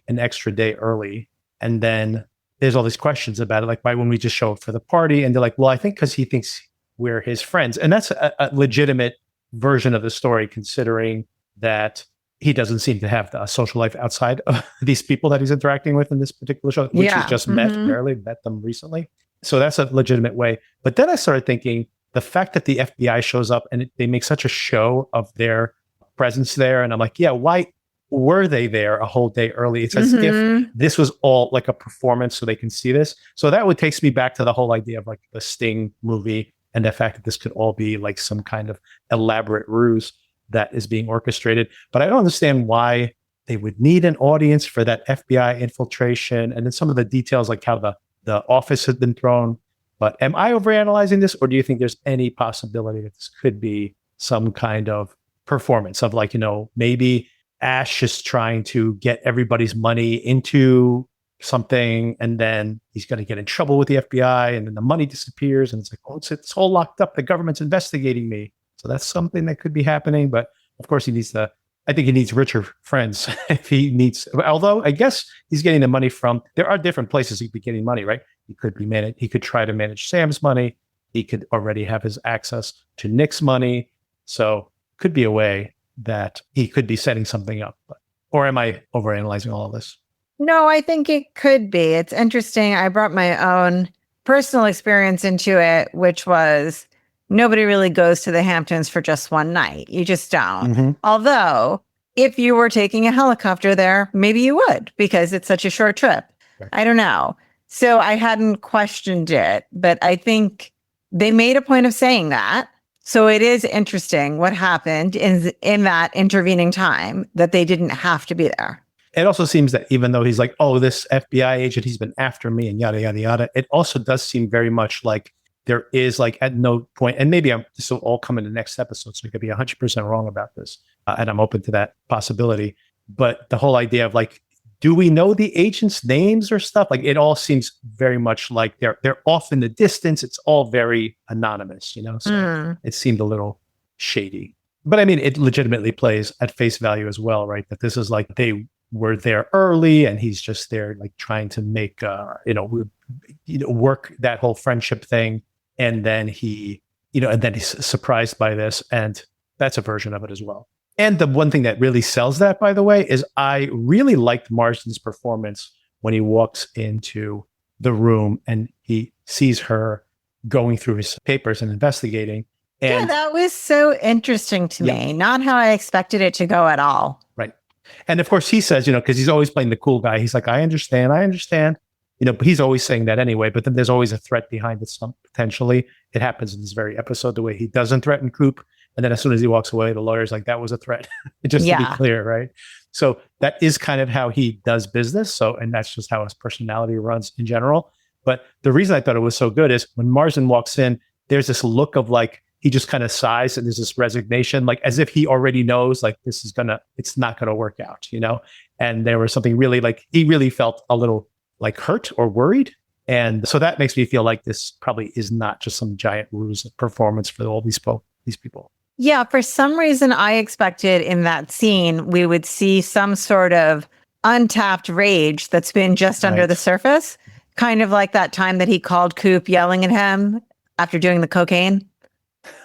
extra day early? And then there's all these questions about it, like, why wouldn't we just show up for the party? And they're like, well, I think because he thinks we're his friends. And that's a legitimate version of the story, considering that he doesn't seem to have a social life outside of these people that he's interacting with in this particular show, which he's just met them recently. So that's a legitimate way. But then I started thinking, the fact that the FBI shows up and they make such a show of their presence there. And I'm like, yeah, why were they there a whole day early? It's as if this was all like a performance so they can see this. So that would takes me back to the whole idea of like the Sting movie and the fact that this could all be like some kind of elaborate ruse that is being orchestrated. But I don't understand why they would need an audience for that FBI infiltration. And then some of the details, like how the office has been thrown. But am I overanalyzing this, or do you think there's any possibility that this could be some kind of performance of, like, maybe Ash is trying to get everybody's money into something, and then he's going to get in trouble with the FBI, and then the money disappears, and it's like, oh, it's all locked up. The government's investigating me. So that's something that could be happening. But of course, I think he needs richer friends if he needs, although I guess he's getting the money from, there are different places he could be getting money, right? He could try to manage Sam's money. He could already have his access to Nick's money. So could be a way that he could be setting something up. Or am I overanalyzing all of this? No, I think it could be. It's interesting. I brought my own personal experience into it, which was nobody really goes to the Hamptons for just one night. You just don't. Mm-hmm. Although, if you were taking a helicopter there, maybe you would, because it's such a short trip. Right. I don't know. So I hadn't questioned it, but I think they made a point of saying that. So it is interesting what happened in that intervening time that they didn't have to be there. It also seems that even though he's like, oh, this FBI agent, he's been after me and yada, yada, yada, it also does seem very much like there is like at no point, and maybe this will all come in the next episode, so I could be 100% wrong about this, and I'm open to that possibility. But the whole idea of like, do we know the agents' names or stuff? Like it all seems very much like they're off in the distance. It's all very anonymous, So it seemed a little shady. But I mean, it legitimately plays at face value as well, right? That this is like they were there early, and he's just there like trying to make work that whole friendship thing, and then he's surprised by this, and that's a version of it as well. And the one thing that really sells that, by the way, is I really liked Marsden's performance when he walks into the room and he sees her going through his papers and investigating. And yeah, that was so interesting to me. Not how I expected it to go at all. Right. And of course he says, because he's always playing the cool guy. He's like, I understand. But he's always saying that anyway. But then there's always a threat behind it. Potentially, it happens in this very episode, the way he doesn't threaten Coop. And then as soon as he walks away, the lawyer's like, that was a threat. Just to be clear, right? So that is kind of how he does business. So, and that's just how his personality runs in general. But the reason I thought it was so good is when Marsden walks in, there's this look of like, he just kind of sighs and there's this resignation, like as if he already knows, like it's not gonna work out, And there was something really like, he really felt a little like hurt or worried. And so that makes me feel like this probably is not just some giant ruse performance for all these people. Yeah, for some reason, I expected in that scene, we would see some sort of untapped rage that's been just under the surface, kind of like that time that he called Coop yelling at him after doing the cocaine.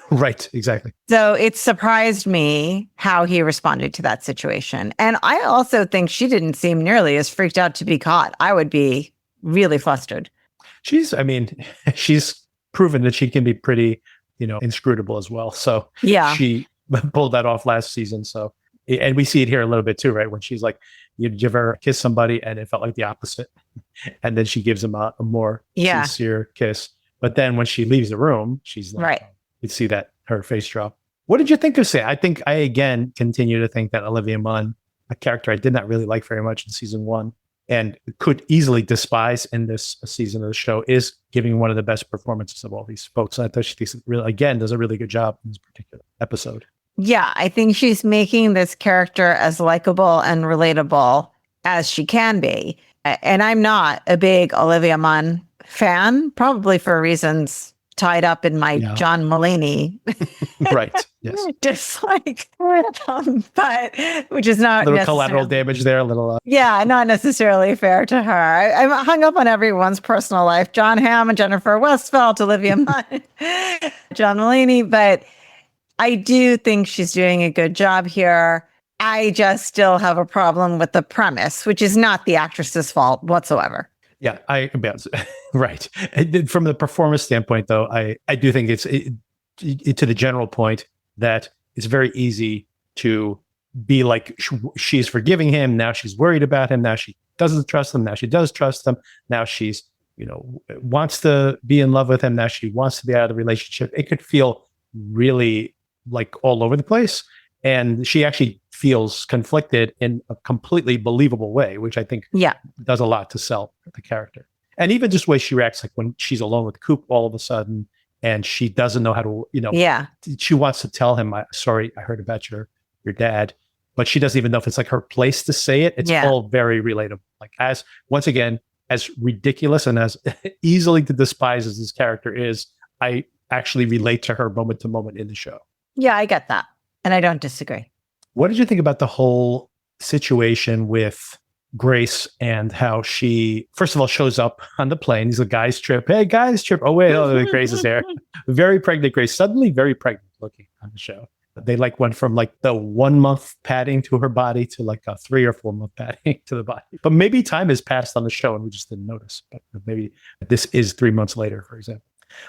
Right, exactly. So it surprised me how he responded to that situation. And I also think she didn't seem nearly as freaked out to be caught. I would be really flustered. She's proven that she can be pretty inscrutable as well. So she pulled that off last season. So, and we see it here a little bit too, right? When she's like, you give her kiss somebody and it felt like the opposite. And then she gives him a more sincere kiss. But then when she leaves the room, she's like, right. You see that her face drop. What did you think of Sam? I think I again continue to think that Olivia Munn, a character I did not really like very much in season 1 and could easily despise in this season of the show, is giving one of the best performances of all these folks. And I thought she really, again, does a really good job in this particular episode. Yeah, I think she's making this character as likable and relatable as she can be. And I'm not a big Olivia Munn fan, probably for reasons tied up in my John Mulaney right yes dislike, but which is not a little collateral damage there, a little not necessarily fair to her. I'm hung up on everyone's personal life: John Hamm and Jennifer Westfeldt, Olivia Munn, John Mulaney. But I do think she's doing a good job here. I just still have a problem with the premise, which is not the actress's fault whatsoever. Yeah, right. From the performance standpoint, though, I do think it's to the general point that it's very easy to be like, she's forgiving him. Now she's worried about him. Now she doesn't trust him. Now she does trust him. Now she's, wants to be in love with him. Now she wants to be out of the relationship. It could feel really like all over the place. And she actually feels conflicted in a completely believable way, which I think does a lot to sell the character. And even just the way she reacts, like when she's alone with Coop all of a sudden, and she doesn't know how to, she wants to tell him, sorry, I heard about your dad, but she doesn't even know if it's like her place to say it. It's all very relatable. Like, as once again, as ridiculous and as easily to despise as this character is, I actually relate to her moment to moment in the show. Yeah, I get that. And I don't disagree. What did you think about the whole situation with Grace and how she, first of all, shows up on the plane? He's a guy's trip. Hey, guys trip. Oh, wait, Grace is there. Very pregnant Grace, suddenly very pregnant looking on the show. They like went from like the 1 month padding to her body to like a 3 or 4 month padding to the body. But maybe time has passed on the show and we just didn't notice. But maybe this is 3 months later, for example.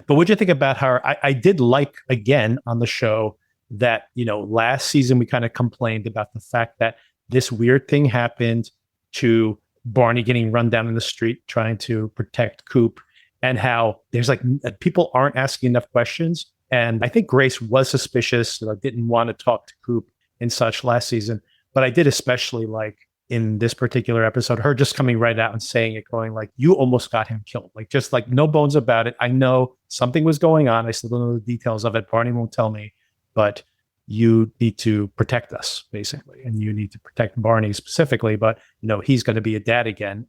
But what'd you think about her? I did like, again, on the show that, last season we kind of complained about the fact that this weird thing happened to Barney getting run down in the street trying to protect Coop, and how there's like people aren't asking enough questions. And I think Grace was suspicious, didn't want to talk to Coop and such last season. But I did especially like in this particular episode, her just coming right out and saying it, going like, you almost got him killed. Like, just like no bones about it. I know something was going on. I still don't know the details of it. Barney won't tell me, but you need to protect us, basically. And you need to protect Barney specifically, but he's going to be a dad again.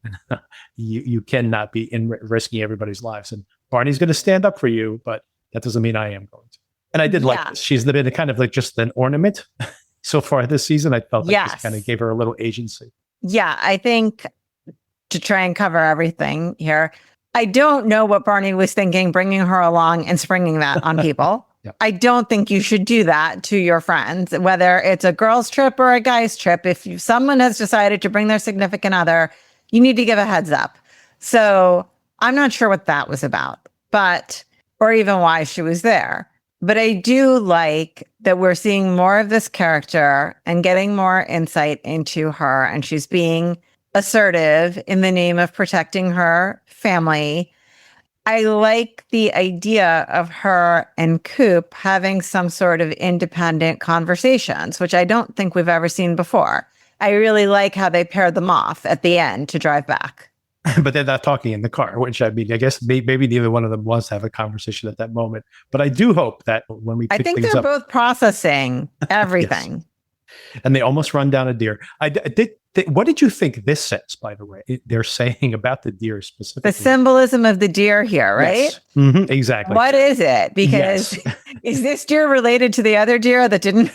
you cannot be risking everybody's lives. And Barney's going to stand up for you, but that doesn't mean I am going to. And I did like this. She's been kind of like just an ornament so far this season. I felt like this kind of gave her a little agency. Yeah, I think to try and cover everything here, I don't know what Barney was thinking, bringing her along and springing that on people. I don't think you should do that to your friends, whether it's a girl's trip or a guy's trip. If someone has decided to bring their significant other, you need to give a heads up. So I'm not sure what that was about, or even why she was there. But I do like that we're seeing more of this character and getting more insight into her. And she's being assertive in the name of protecting her family. I like the idea of her and Coop having some sort of independent conversations, which I don't think we've ever seen before. I really like how they paired them off at the end to drive back. But they're not talking in the car, which I guess maybe neither one of them wants to have a conversation at that moment. But I do hope that when we pick I think things they're up, both processing everything. Yes. And they almost run down a deer. What did you think this says, by the way? They're saying about the deer specifically. The symbolism of the deer here, right? Yes. Mm-hmm, exactly. What is it? Because is this deer related to the other deer that didn't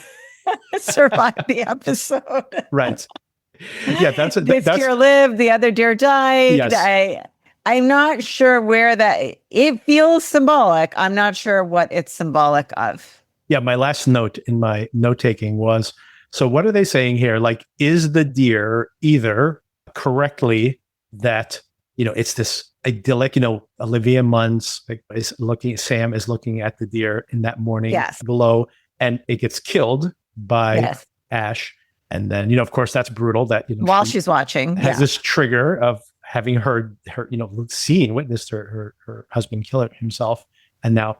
survive the episode? Right. Yeah, this deer lived, the other deer died. Yes. I'm not sure where it feels symbolic. I'm not sure what it's symbolic of. Yeah, my last note in my note-taking was, so what are they saying here? Like, is the deer either correctly that, it's this idyllic, Olivia Munn's Sam is looking at the deer in that morning below, and it gets killed by Ash. And then, of course, that's brutal that, while she's watching, has this trigger of having heard her, witnessed her husband kill himself. And now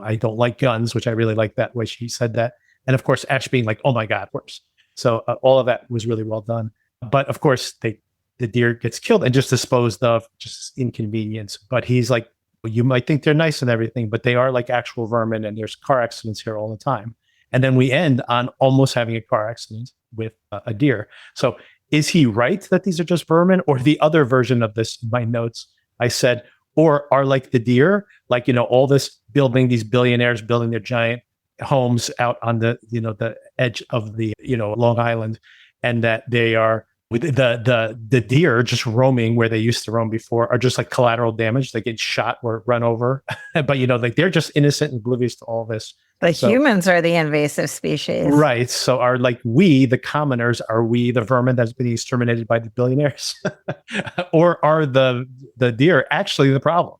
I don't like guns, which I really like that way she said that. And of course, Ash being like, oh my God, worse. So all of that was really well done. But of course, the deer gets killed and just disposed of, just inconvenience. But he's like, well, you might think they're nice and everything, but they are like actual vermin, and there's car accidents here all the time. And then we end on almost having a car accident with a deer. So is he right that these are just vermin? Or the other version of this in my notes, I said, or are like the deer, like, all this these billionaires building their giant homes out on the, the edge of the, Long Island, and that they are the deer just roaming where they used to roam before are just like collateral damage. They get shot or run over, but like they're just innocent and oblivious to all this. Humans are the invasive species. Right. So are we, the commoners, are we the vermin that's been exterminated by the billionaires? Or are the deer actually the problem?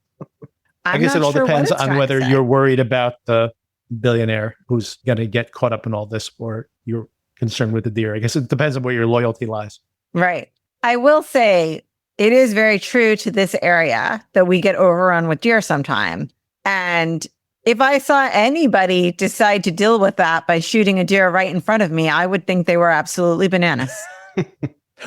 I guess it all depends on whether you're worried about the billionaire who's going to get caught up in all this, or you're concerned with the deer. I guess it depends on where your loyalty lies. Right. I will say it is very true to this area that we get overrun with deer sometime. And if I saw anybody decide to deal with that by shooting a deer right in front of me, I would think they were absolutely bananas.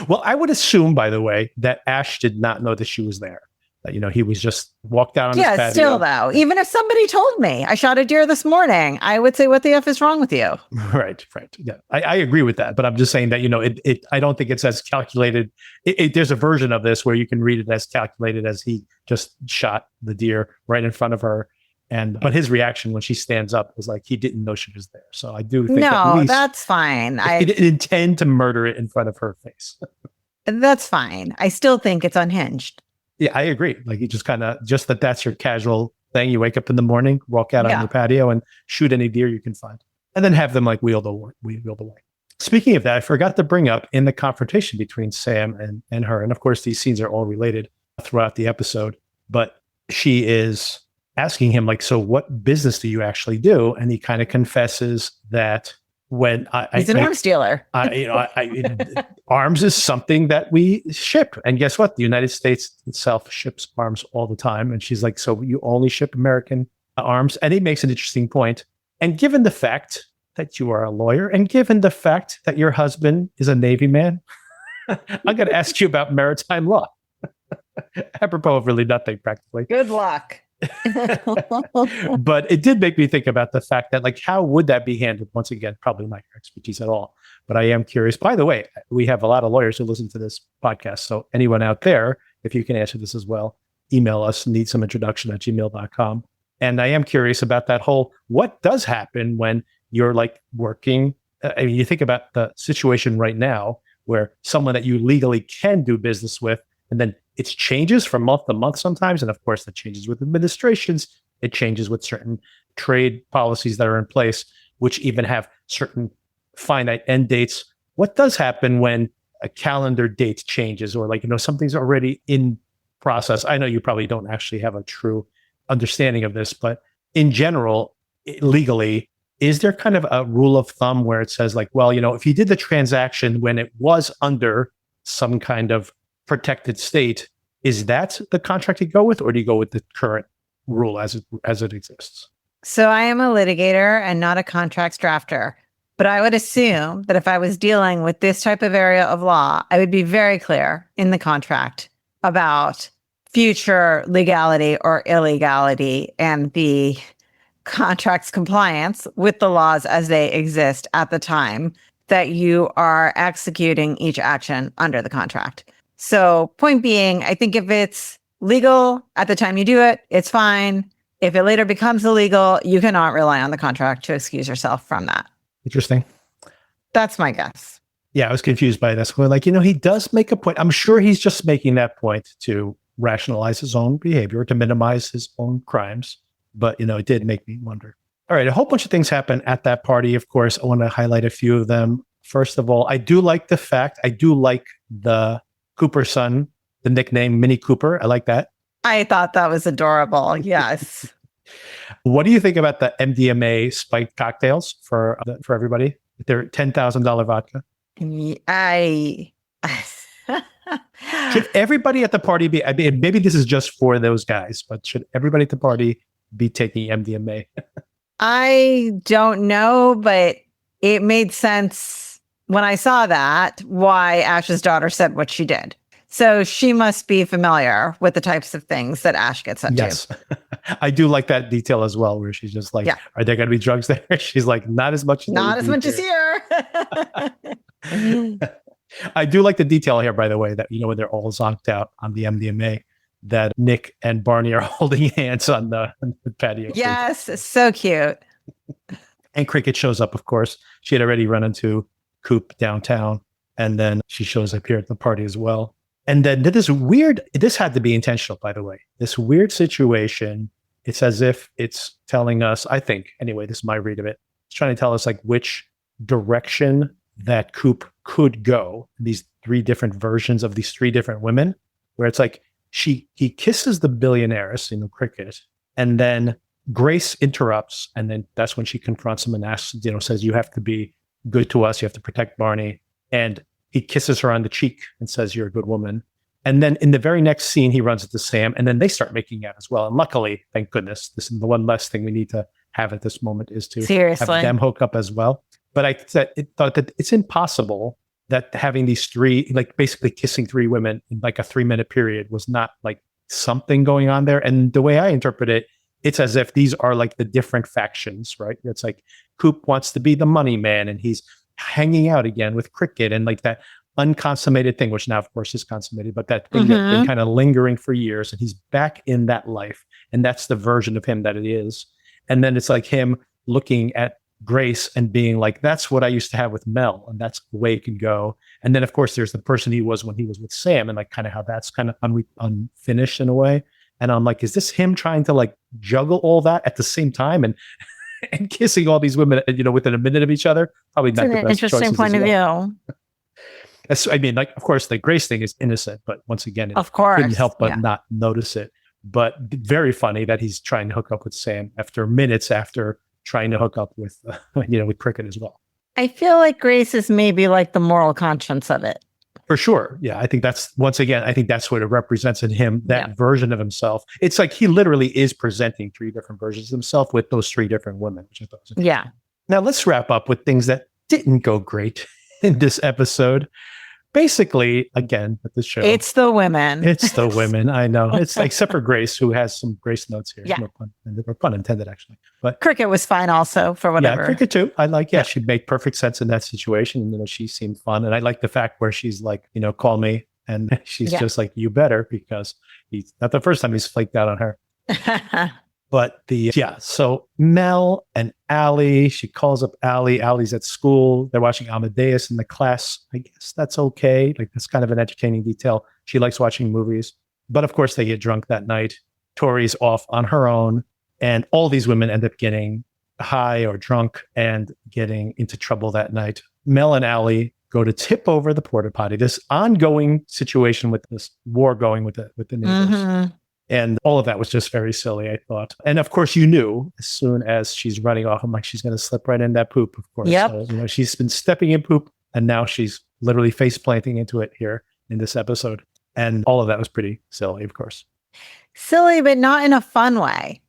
Well, I would assume, by the way, that Ash did not know that she was there. That, he was just walked out on his patio. Yeah, still though, even if somebody told me I shot a deer this morning, I would say, what the F is wrong with you? Right. Yeah, I agree with that. But I'm just saying that, I don't think it's as calculated. There's a version of this where you can read it as calculated as he just shot the deer right in front of her. But his reaction when she stands up was like he didn't know she was there. So I do think that's fine. I didn't intend to murder it in front of her face. That's fine. I still think it's unhinged. Yeah, I agree. Like you just that's your casual thing. You wake up in the morning, walk out on your patio and shoot any deer you can find. And then have them like wheeled away. Speaking of that, I forgot to bring up in the confrontation between Sam and her. And of course, these scenes are all related throughout the episode. But she is asking him, like, so what business do you actually do? And he kind of confesses that when he's an arms dealer. Arms is something that we ship. And guess what? The United States itself ships arms all the time. And she's like, so you only ship American arms? And he makes an interesting point. And given the fact that you are a lawyer, and given the fact that your husband is a Navy man, I'm going to ask you about maritime law. Apropos of really nothing, practically. Good luck. But it did make me think about the fact that, like, how would that be handled? Once again, probably not your expertise at all. But I am curious. By the way, we have a lot of lawyers who listen to this podcast. So anyone out there, if you can answer this as well, email us, needssomeintroduction@gmail.com. And I am curious about that whole, what does happen when you're like working? You think about the situation right now where someone that you legally can do business with, and then it changes from month to month sometimes. And of course, that changes with administrations. It changes with certain trade policies that are in place, which even have certain finite end dates. What does happen when a calendar date changes, or something's already in process? I know you probably don't actually have a true understanding of this, but in general, legally, is there kind of a rule of thumb where it says like, well, if you did the transaction when it was under some kind of protected state, is that the contract you go with, or do you go with the current rule as it exists? So I am a litigator and not a contracts drafter, but I would assume that if I was dealing with this type of area of law, I would be very clear in the contract about future legality or illegality and the contract's compliance with the laws as they exist at the time that you are executing each action under the contract. So point being, I think if it's legal at the time you do it, it's fine. If it later becomes illegal, you cannot rely on the contract to excuse yourself from that. Interesting. That's my guess. Yeah, I was confused by this. Like, he does make a point. I'm sure he's just making that point to rationalize his own behavior, to minimize his own crimes. But, it did make me wonder. All right, a whole bunch of things happen at that party. Of course, I want to highlight a few of them. First of all, I do like the Cooper's son, the nickname Mini Cooper. I like that. I thought that was adorable. Yes. What do you think about the MDMA spiked cocktails for everybody? They're $10,000 vodka. Should everybody at the party be? I mean, maybe this is just for those guys, but should everybody at the party be taking MDMA? I don't know, but it made sense when I saw that, why Ash's daughter said what she did. So she must be familiar with the types of things that Ash gets into. Yes. I do like that detail as well, where she's just like, Are there going to be drugs there? She's like, not as much as here. I do like the detail here, by the way, that, when they're all zonked out on the MDMA, that Nick and Barney are holding hands on the patio. Yes, so cute. And Cricket shows up, of course. She had already run into Coop downtown, and then she shows up here at the party as well. And then this had to be intentional, by the way, this weird situation. It's as if it's telling us, I think, anyway, this is my read of it. It's trying to tell us like which direction that Coop could go. These three different versions of these three different women, where it's like he kisses the billionaires, Cricket, and then Grace interrupts, and then that's when she confronts him and asks, says, you have to be good to us. You have to protect Barney. And he kisses her on the cheek and says, you're a good woman. And then in the very next scene, he runs into Sam, and then they start making out as well. And luckily, thank goodness, this is the one less thing we need to have at this moment, is to have them hook up as well. But I thought that it's impossible that having these three, like basically kissing three women in like a 3-minute period was not like something going on there. And the way I interpret it, it's as if these are like the different factions, right? It's like Coop wants to be the money man and he's hanging out again with Cricket and like that unconsummated thing, which now of course is consummated, but that thing that's been kind of lingering for years, and he's back in that life. And that's the version of him that it is. And then it's like him looking at Grace and being like, that's what I used to have with Mel, and that's the way it can go. And then of course there's the person he was when he was with Sam, and like kind of how that's kind of unfinished in a way. And I'm like, is this him trying to like juggle all that at the same time and kissing all these women, within a minute of each other? Probably not the best interesting point of view. I mean, like, of course, the Grace thing is innocent, but once again, of course, couldn't help but not notice it. But very funny that he's trying to hook up with Sam minutes after trying to hook up with, with Cricket as well. I feel like Grace is maybe like the moral conscience of it. For sure. Yeah. I think that's what it represents in him, that version of himself. It's like he literally is presenting three different versions of himself with those three different women, which I thought was interesting. Yeah. Now let's wrap up with things that didn't go great in this episode. Basically, again, with the show, it's the women. It's the women. I know. It's like, except for Grace, who has some Grace notes here. Yeah. No pun intended, actually. But Cricket was fine also for whatever. Yeah, Cricket too. I like, she made perfect sense in that situation. And, she seemed fun. And I like the fact where she's like, call me. And she's just like, you better, because he's not the first time he's flaked out on her. But so Mel and Allie, she calls up Allie. Allie's at school. They're watching Amadeus in the class. I guess that's okay. Like, that's kind of an entertaining detail. She likes watching movies. But of course, they get drunk that night. Tori's off on her own. And all these women end up getting high or drunk and getting into trouble that night. Mel and Allie go to tip over the porta potty. This ongoing situation with this war going with the neighbors. And all of that was just very silly, I thought. And of course, you knew as soon as she's running off, I'm like, she's going to slip right in that poop, of course. Yep. So, she's been stepping in poop, and now she's literally face planting into it here in this episode. And all of that was pretty silly, of course. Silly, but not in a fun way.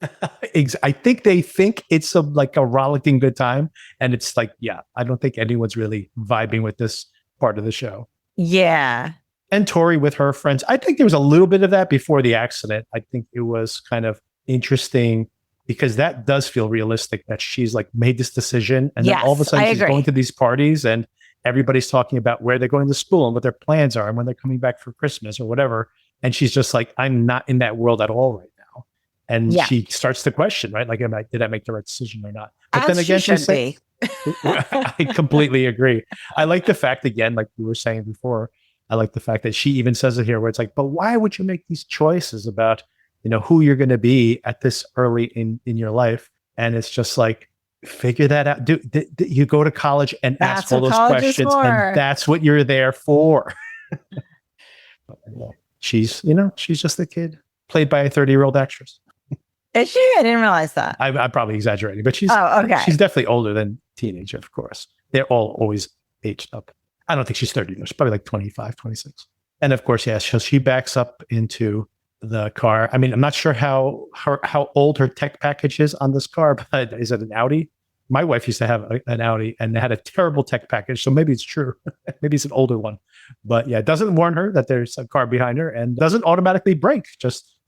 I think they think it's a rollicking good time. And it's like, I don't think anyone's really vibing with this part of the show. Yeah. And Tori with her friends. I think there was a little bit of that before the accident. I think it was kind of interesting because that does feel realistic, that she's like made this decision. And then all of a sudden she's going to these parties and everybody's talking about where they're going to school and what their plans are and when they're coming back for Christmas or whatever. And she's just like, I'm not in that world at all right now. And she starts to question, right? Like, did I make the right decision or not? But then again, she's like, I completely agree. I like the fact, again, like we were saying before, I like the fact that she even says it here where it's like, but why would you make these choices about, who you're going to be at this early in your life? And it's just like, figure that out. You go to college and ask all those questions, and that's what you're there for. But, she's just a kid played by a 30-year-old actress. Is she? I didn't realize that. I'm probably exaggerating, but she's she's definitely older than teenage, of course. They're all always aged up. I don't think she's 30. She's probably like 25, 26. And of course, so she backs up into the car. I mean, I'm not sure how old her tech package is on this car, but is it an Audi? My wife used to have an Audi and they had a terrible tech package. So maybe it's true. Maybe it's an older one. But it doesn't warn her that there's a car behind her and doesn't automatically brake.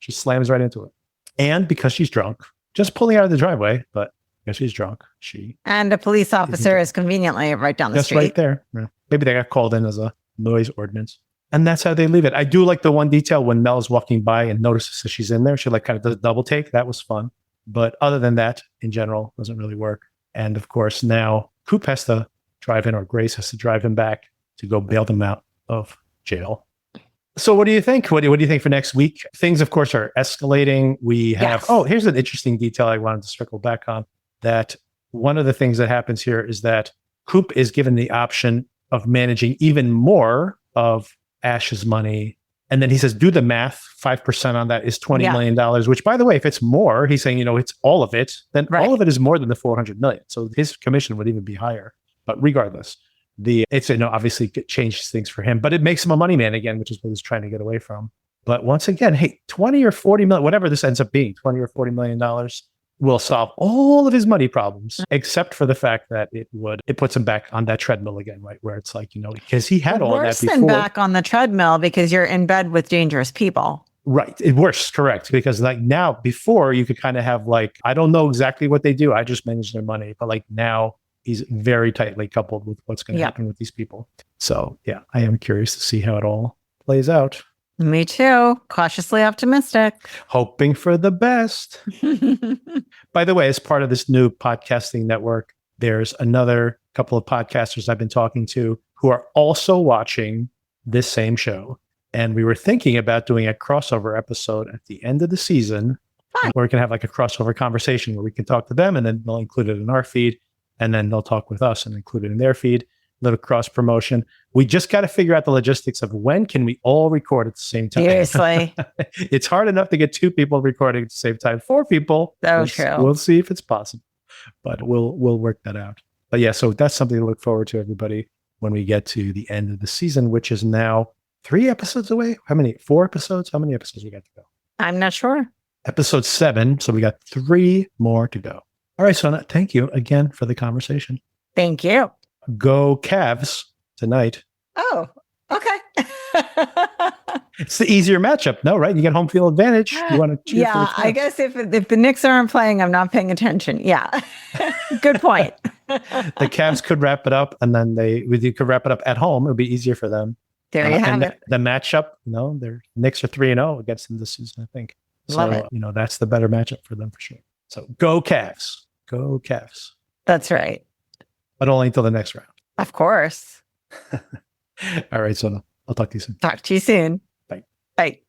She slams right into it. And because she's drunk, just pulling out of the driveway, but because she's drunk, and a police officer is conveniently right down the street. Just right there. Yeah. Maybe they got called in as a noise ordinance. And that's how they leave it. I do like the one detail when Mel's walking by and notices that she's in there. She kind of does a double take. That was fun. But other than that, in general, doesn't really work. And of course, now Coop has to drive in, or Grace has to drive him back to go bail them out of jail. So what do you think? What do you think for next week? Things, of course, are escalating. We have, here's an interesting detail I wanted to circle back on. That one of the things that happens here is that Coop is given the option of managing even more of Ash's money. And then he says, do the math, 5% on that is $20 million, which, by the way, if it's more, he's saying, it's all of it, then all of it is more than the $400 million. So his commission would even be higher. But regardless, it's obviously it changes things for him, but it makes him a money man again, which is what he's trying to get away from. But once again, hey, 20 or 40 million, whatever this ends up being, 20 or $40 million will solve all of his money problems, except for the fact that it puts him back on that treadmill again, right? Where it's like, because he had all that before. Worse than back on the treadmill because you're in bed with dangerous people. Right. It works, correct. Because like now, before you could kind of have like, I don't know exactly what they do. I just manage their money. But like now he's very tightly coupled with what's going to happen with these people. So yeah, I am curious to see how it all plays out. Me too. Cautiously optimistic. Hoping for the best. By the way, as part of this new podcasting network, there's another couple of podcasters I've been talking to who are also watching this same show. And we were thinking about doing a crossover episode at the end of the season where we can have like a crossover conversation where we can talk to them and then they'll include it in our feed and then they'll talk with us and include it in their feed. Little cross promotion. We just got to figure out the logistics of when can we all record at the same time. Seriously. It's hard enough to get 2 people recording at the same time. 4 people. So true. We'll see if it's possible, but we'll work that out. But yeah, so that's something to look forward to, everybody, when we get to the end of the season, which is now 3 episodes away. How many? 4 episodes? How many episodes we got to go? I'm not sure. Episode 7. So we got 3 more to go. All right, Sona, thank you again for the conversation. Thank you. Go Cavs tonight. Oh, okay. It's the easier matchup. No, right? You get home field advantage. You want to cheer for the Cavs. I guess if the Knicks aren't playing, I'm not paying attention. Yeah. Good point. The Cavs could wrap it up and then you could wrap it up at home. It would be easier for them. There you have it. The matchup, their Knicks are 3-0 against them this season, I think. Love it. That's the better matchup for them for sure. So go Cavs. Go Cavs. That's right. But only until the next round. Of course. All right, Sona. I'll talk to you soon. Talk to you soon. Bye. Bye.